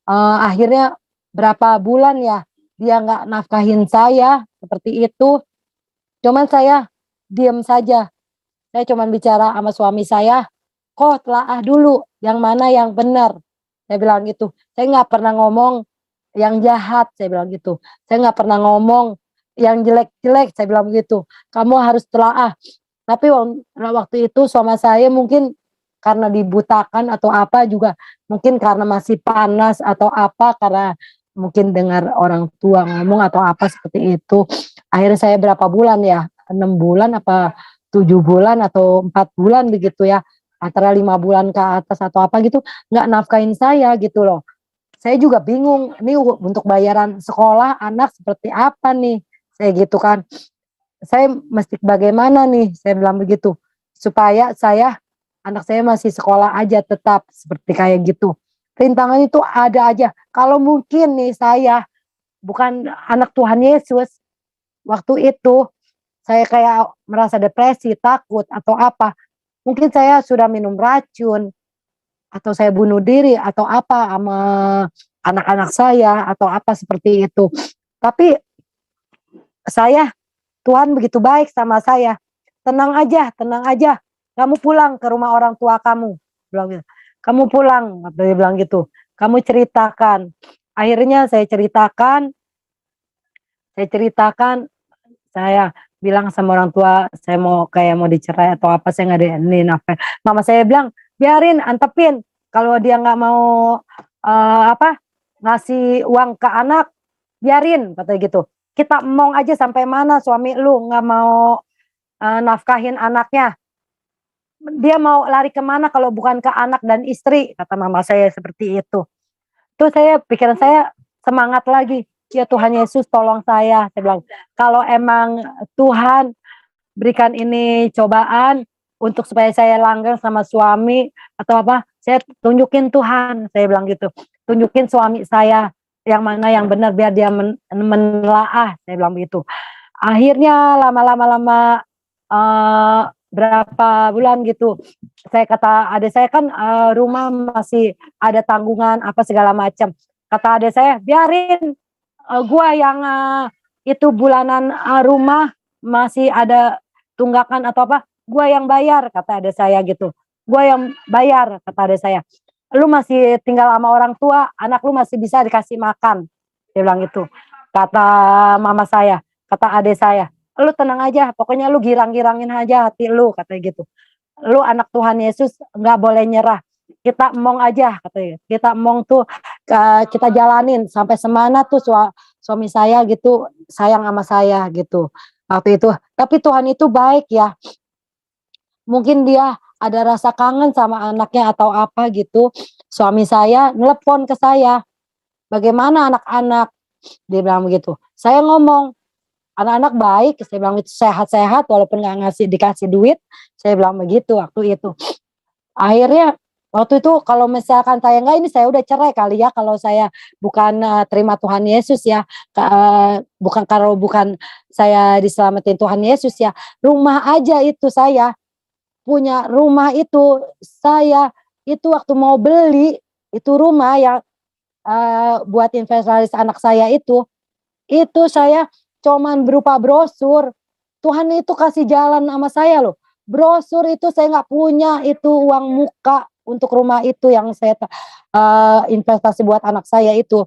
Akhirnya berapa bulan ya, dia nggak nafkahin saya, seperti itu. Cuman saya diem saja, saya cuman bicara sama suami saya, "Kok telaah dulu, yang mana yang benar?" Saya bilang gitu. "Saya nggak pernah ngomong yang jahat," saya bilang gitu. "Saya nggak pernah ngomong yang jelek-jelek," saya bilang begitu. "Kamu harus telaah." Tapi waktu itu suami saya mungkin karena dibutakan atau apa juga, mungkin karena masih panas atau apa, karena mungkin dengar orang tua ngomong atau apa seperti itu. Akhirnya saya berapa bulan ya, 6 bulan apa 7 bulan atau 4 bulan begitu ya, antara 5 bulan ke atas atau apa gitu, nggak nafkahin saya gitu loh. Saya juga bingung, ini untuk bayaran sekolah anak seperti apa nih, saya gitu kan. Saya mesti bagaimana nih, saya bilang begitu, supaya anak saya masih sekolah aja tetap, seperti kayak gitu. Rintangan itu ada aja, kalau mungkin nih saya bukan anak Tuhan Yesus, waktu itu saya kayak merasa depresi, takut atau apa, mungkin saya sudah minum racun, atau saya bunuh diri atau apa sama anak-anak saya atau apa seperti itu. Tapi saya Tuhan begitu baik sama saya. Tenang aja, kamu pulang ke rumah orang tua kamu," bilang gitu. "Kamu pulang," dia bilang gitu. "Kamu ceritakan." Akhirnya saya ceritakan, saya bilang sama orang tua, saya mau dicerai atau apa, saya nggak ini nafkah. Mama saya bilang, "Biarin, antepin, kalau dia nggak mau, apa, ngasih uang ke anak, biarin," katanya gitu. "Kita emong aja sampai mana suami lu nggak mau, nafkahin anaknya. Dia mau lari kemana kalau bukan ke anak dan istri," kata mama saya seperti itu. Terus pikiran saya semangat lagi, "Ya Tuhan Yesus tolong saya bilang, "Kalau emang Tuhan berikan ini cobaan untuk supaya saya langgeng sama suami atau apa, saya tunjukin Tuhan," saya bilang gitu. "Tunjukin suami saya yang mana yang benar biar dia menelaah," saya bilang begitu. Akhirnya lama-lama, berapa bulan gitu, kata adik saya kan, rumah masih ada tanggungan apa segala macam. Kata adik saya, "Biarin, gua yang, itu bulanan, rumah masih ada tunggakan atau apa, gua yang bayar," kata adik saya gitu. "Gua yang bayar," kata adik saya. "Lu masih tinggal sama orang tua, anak lu masih bisa dikasih makan," dia bilang gitu. Kata mama saya, kata adik saya, "Lu tenang aja, pokoknya lu girang-girangin aja hati lu," katanya gitu. "Lu anak Tuhan Yesus nggak boleh nyerah. Kita emong aja," katanya. "Kita emong tuh, kita jalanin sampai semana tuh suami saya gitu sayang sama saya," gitu, waktu itu. Tapi Tuhan itu baik ya, mungkin dia ada rasa kangen sama anaknya atau apa gitu, suami saya nelepon ke saya, "Bagaimana anak-anak?" Dia bilang begitu. Saya ngomong, "Anak-anak baik," saya bilang itu, "sehat-sehat walaupun nggak dikasih duit," saya bilang begitu waktu itu. Akhirnya waktu itu kalau misalkan saya enggak, ini saya udah cerai kali ya kalau saya bukan, terima Tuhan Yesus ya, bukan kalau bukan saya diselamatin Tuhan Yesus ya. Rumah aja itu saya, punya rumah itu, saya itu waktu mau beli, itu rumah yang, buat inventaris anak saya itu saya cuman berupa brosur. Tuhan itu kasih jalan sama saya loh. Brosur itu saya nggak punya itu uang muka untuk rumah itu yang saya investasi buat anak saya itu.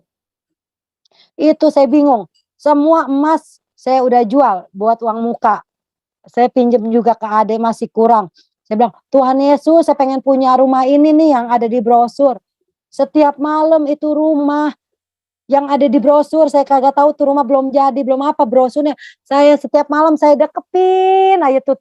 Itu saya bingung. Semua emas saya udah jual buat uang muka. Saya pinjam juga ke adik masih kurang. Saya bilang, "Tuhan Yesus, saya pengen punya rumah ini nih yang ada di brosur." Setiap malam itu rumah yang ada di brosur, saya kagak tahu tuh rumah belum jadi, belum apa brosurnya. Saya setiap malam saya deketin aja tuh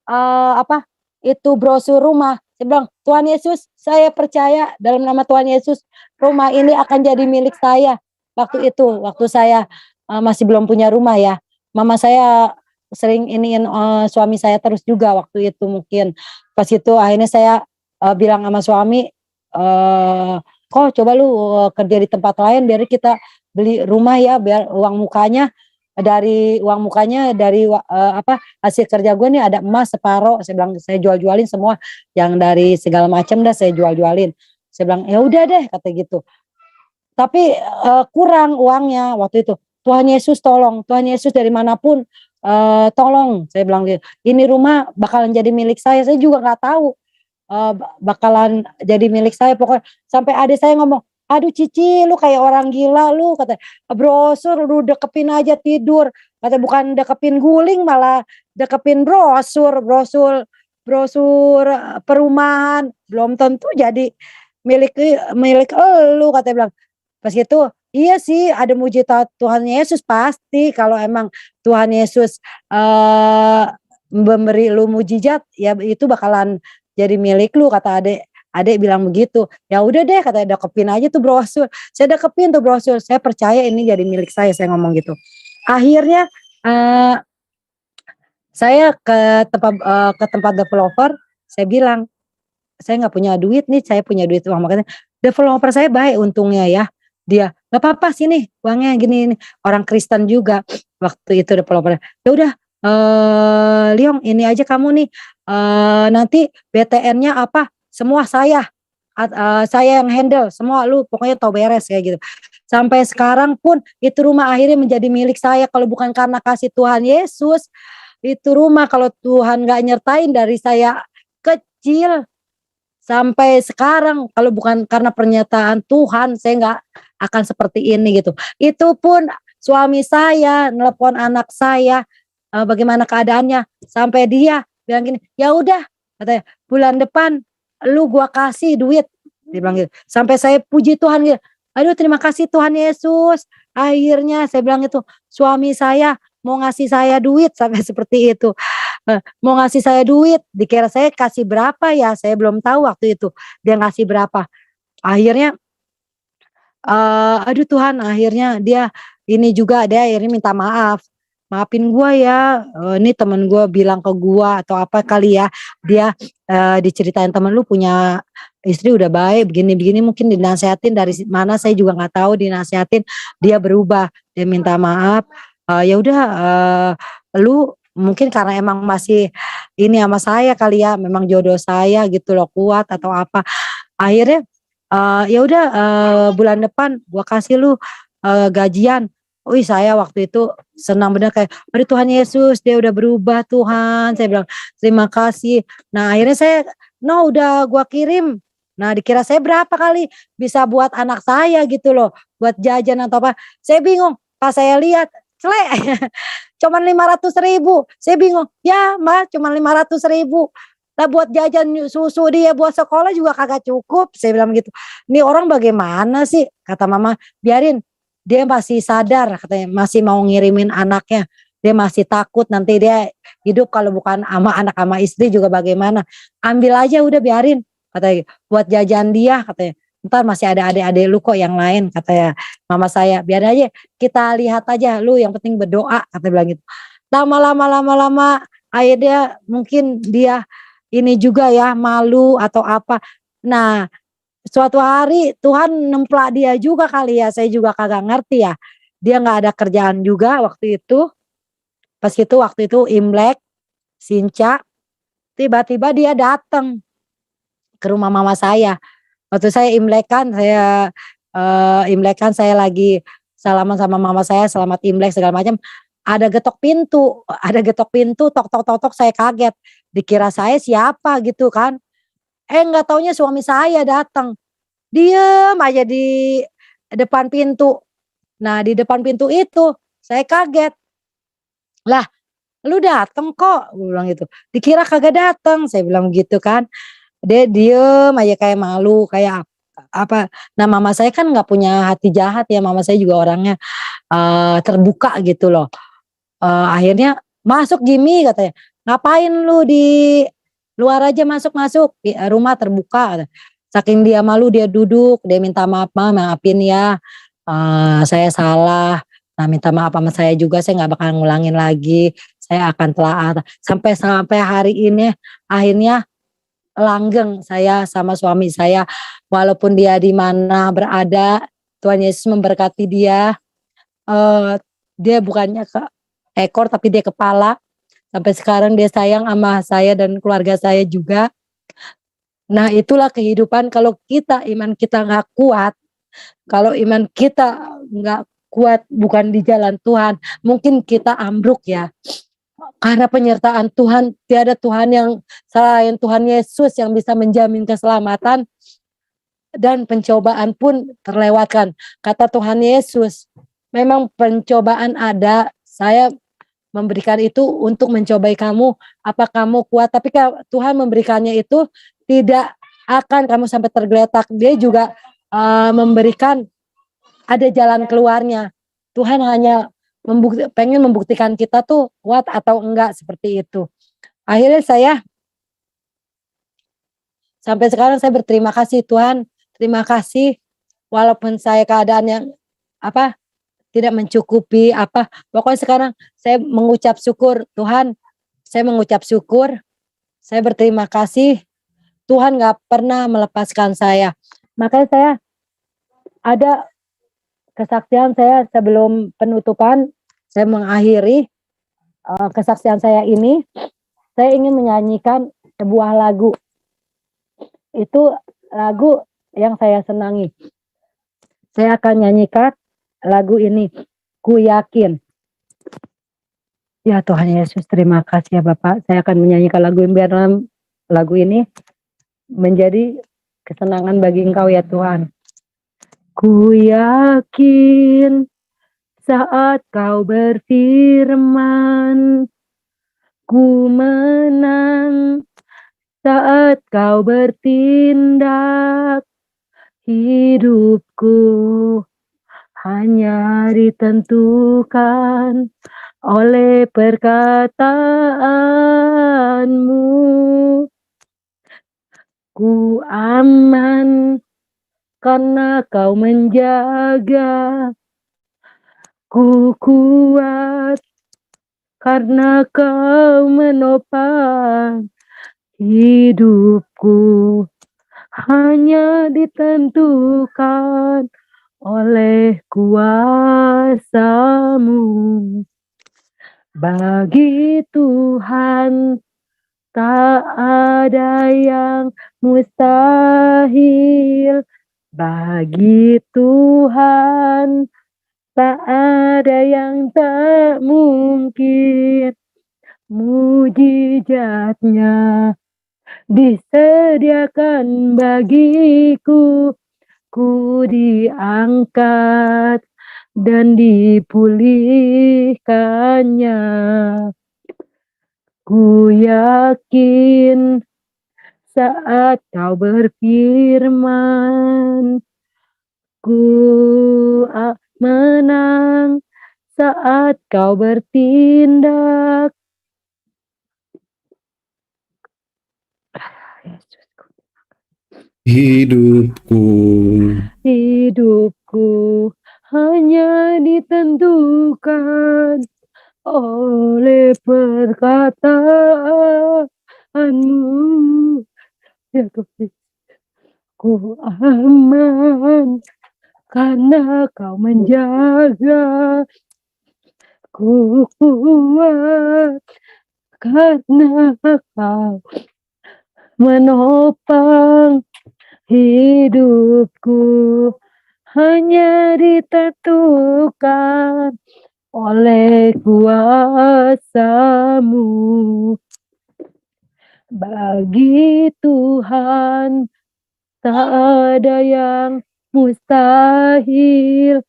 apa itu brosur rumah. Saya bilang, Tuhan Yesus, saya percaya dalam nama Tuhan Yesus, rumah ini akan jadi milik saya. Waktu saya masih belum punya rumah ya. Mama saya sering iniin suami saya terus juga waktu itu mungkin. Pas itu akhirnya saya bilang sama suami, kok coba lu kerja di tempat lain biar kita beli rumah ya, biar uang mukanya dari apa hasil kerja gue nih ada emas separoh. Saya bilang saya jual-jualin semua yang dari segala macam dah saya jual-jualin. Saya bilang ya udah deh kata gitu. Tapi kurang uangnya waktu itu. Tuhan Yesus tolong, Tuhan Yesus dari manapun tolong. Saya bilang gitu. Ini rumah bakalan jadi milik saya. Saya juga nggak tahu bakalan jadi milik saya. Pokoknya sampai adik saya ngomong, aduh Cici lu kayak orang gila lu, kata brosur lu dekepin aja tidur, kata bukan dekepin guling malah dekepin brosur perumahan belum tentu jadi milik milik lu, kata bilang. Pas itu iya sih ada mujizat Tuhan Yesus pasti kalau emang Tuhan Yesus memberi lu mujizat ya itu bakalan jadi milik lu, kata adik bilang begitu. Ya udah deh kata dekepin aja tuh brosur. Saya dekepin tuh brosur. Saya percaya ini jadi milik saya ngomong gitu. Akhirnya saya ke tempat developer, saya bilang, saya nggak punya duit nih, saya punya duit uang, makanya developer saya baik untungnya ya. Dia nggak apa-apa sini uangnya gini, orang Kristen juga waktu itu developer. Ya udah Liong ini aja kamu nih nanti BTN-nya apa semua saya yang handle semua, lu pokoknya tau beres kayak gitu. Sampai sekarang pun itu rumah akhirnya menjadi milik saya. Kalau bukan karena kasih Tuhan Yesus, itu rumah kalau Tuhan nggak nyertain dari saya kecil sampai sekarang, kalau bukan karena pernyataan Tuhan, saya nggak akan seperti ini gitu. Itu pun suami saya nelpon anak saya, bagaimana keadaannya, sampai dia bilang gini, ya udah, katanya bulan depan lu gua kasih duit, dia bilang gitu. Sampai saya puji Tuhan gitu, aduh terima kasih Tuhan Yesus. Akhirnya saya bilang itu suami saya mau ngasih saya duit sampai seperti itu. Mau ngasih saya duit, dikira saya kasih berapa ya, saya belum tahu waktu itu dia ngasih berapa. Akhirnya aduh Tuhan, akhirnya dia ini juga, dia akhirnya minta maaf, "Maafin gua ya, ini temen gua bilang ke gua," atau apa kali ya, dia diceritain temen lu punya istri udah baik begini-begini, mungkin dinasehatin dari mana saya juga nggak tahu, dinasehatin dia berubah, dia minta maaf, ya udah lu mungkin karena emang masih ini sama saya kali ya, memang jodoh saya gitu loh kuat atau apa. Akhirnya ya udah bulan depan gua kasih lu gajian. Wih saya waktu itu senang bener kayak, aduh Tuhan Yesus dia udah berubah Tuhan, saya bilang terima kasih. Nah akhirnya saya, no udah gua kirim. Nah dikira saya berapa kali bisa buat anak saya gitu loh, buat jajan atau apa. Saya bingung, pas saya lihat, cuman 500.000. Saya bingung, ya Mbak cuman 500.000. Lah buat jajan susu dia buat sekolah juga kagak cukup. Saya bilang gitu. Ini orang bagaimana sih? Kata mama, biarin. Dia masih sadar katanya, masih mau ngirimin anaknya. Dia masih takut nanti dia hidup kalau bukan sama anak sama istri juga bagaimana. Ambil aja udah biarin. Katanya buat jajan dia katanya. Ntar masih ada adik-adik lu kok yang lain katanya mama saya. Biar aja kita lihat aja lu yang penting berdoa katanya bilang gitu. Lama-lama akhirnya mungkin dia ini juga ya malu atau apa. Nah suatu hari Tuhan nemplak dia juga kali ya, saya juga kagak ngerti ya. Dia nggak ada kerjaan juga waktu itu. Pas itu waktu itu Imlek, Sinca, tiba-tiba dia datang ke rumah mama saya. Waktu saya Imlekan saya lagi salaman sama mama saya, selamat Imlek segala macam. Ada getok pintu, tok tok tok tok, saya kaget. Dikira saya siapa gitu kan. Nggak taunya suami saya datang. Diem aja di depan pintu. Nah di depan pintu itu saya kaget. Lah lu dateng kok, gue bilang gitu. Dikira kagak dateng, saya bilang gitu kan. Dia diem aja kayak malu, kayak apa. Nah mama saya kan nggak punya hati jahat ya, mama saya juga orangnya terbuka gitu loh. Akhirnya masuk Jimmy katanya. ngapain lu di luar aja, masuk-masuk, rumah terbuka. Saking dia malu, dia duduk, dia minta maaf, maafin ya, saya salah. Nah, minta maaf sama saya juga, saya nggak bakal ngulangin lagi, saya akan telaah. Sampai hari ini akhirnya langgeng saya sama suami saya, walaupun dia di mana berada, Tuhan Yesus memberkati dia. Dia bukannya ke ekor tapi dia kepala. Sampai sekarang dia sayang sama saya dan keluarga saya juga. Nah, itulah kehidupan. Kalau iman kita nggak kuat, kalau iman kita nggak kuat, bukan di jalan Tuhan, mungkin kita ambruk ya. Karena penyertaan Tuhan, tiada Tuhan yang selain Tuhan Yesus yang bisa menjamin keselamatan, dan pencobaan pun terlewatkan. Kata Tuhan Yesus, memang pencobaan ada, saya memberikan itu untuk mencobai kamu, apa kamu kuat, tapi Tuhan memberikannya itu tidak akan kamu sampai tergeletak. Dia juga memberikan ada jalan keluarnya. Tuhan hanya pengen membuktikan kita tuh kuat atau enggak, seperti itu. Akhirnya saya sampai sekarang saya berterima kasih, Tuhan, terima kasih, walaupun saya keadaan yang tidak mencukupi pokoknya sekarang saya mengucap syukur, Tuhan, saya mengucap syukur, saya berterima kasih, Tuhan gak pernah melepaskan saya. Makanya saya ada kesaksian saya sebelum penutupan, saya mengakhiri kesaksian saya ini, saya ingin menyanyikan sebuah lagu. Itu lagu yang saya senangi. Saya akan nyanyikan lagu ini, Ku Yakin. Ya Tuhan Yesus, terima kasih ya Bapak. Saya akan menyanyikan lagu ini, biar lagu ini menjadi kesenangan bagi Engkau ya Tuhan. Ku yakin saat Kau berfirman, ku menang saat Kau bertindak. Hidupku hanya ditentukan oleh perkataanmu. Ku aman karena Kau menjaga. Ku kuat karena Kau menopang. Hidupku hanya ditentukan oleh kuasa-Mu. Bagi Tuhan tak ada yang mustahil. Bagi Tuhan tak ada yang tak mungkin. Mujizatnya disediakan bagiku. Ku diangkat dan dipulihkannya. Ku yakin saat Kau berfirman, ku menang saat Kau bertindak. Hidupku hanya ditentukan oleh perkataanmu. Ya Tuhan, ku aman karena Kau menjaga. Ku kuat karena Kau menopang. Hidupku hanya ditentukan oleh kuasa-Mu. Bagi Tuhan tak ada yang mustahil.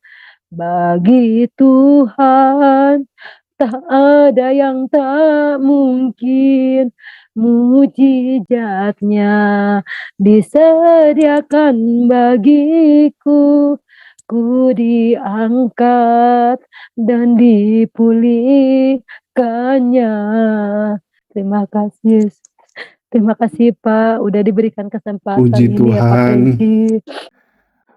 Bagi Tuhan tak ada yang tak mungkin. Mujizatnya disediakan bagiku. Ku diangkat dan dipulihkannya. Terima kasih. Terima kasih Pak, udah diberikan kesempatan Puji ini ya Pak Tuhan. Peggy.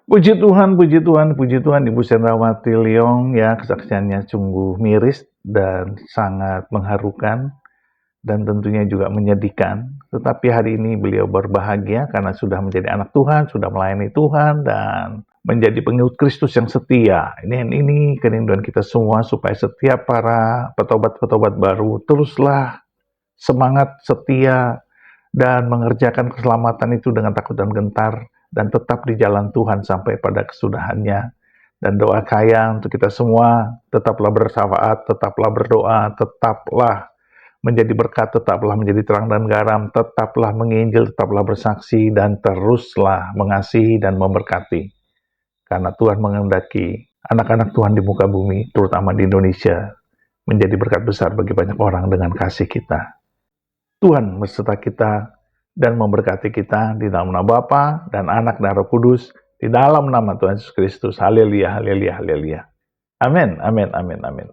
Puji Tuhan, puji Tuhan, puji Tuhan Ibu Sendrawati Leong ya, kesaksiannya sungguh miris dan sangat mengharukan dan tentunya juga menyedihkan. Tetapi hari ini beliau berbahagia karena sudah menjadi anak Tuhan, sudah melayani Tuhan dan menjadi pengikut Kristus yang setia. Ini kerinduan kita semua supaya setiap para petobat-petobat baru teruslah semangat, setia, dan mengerjakan keselamatan itu dengan takut dan gentar, dan tetap di jalan Tuhan sampai pada kesudahannya. Dan doa saya untuk kita semua, tetaplah bersyafaat, tetaplah berdoa, tetaplah menjadi berkat, tetaplah menjadi terang dan garam, tetaplah menginjil, tetaplah bersaksi, dan teruslah mengasihi dan memberkati. Karena Tuhan menghendaki anak-anak Tuhan di muka bumi, terutama di Indonesia, menjadi berkat besar bagi banyak orang dengan kasih kita. Tuhan berserta kita dan memberkati kita di dalam nama Bapa dan Anak dan Roh Kudus, di dalam nama Tuhan Yesus Kristus. Haleluya, haleluya, haleluya. Amin, amin, amin, amin.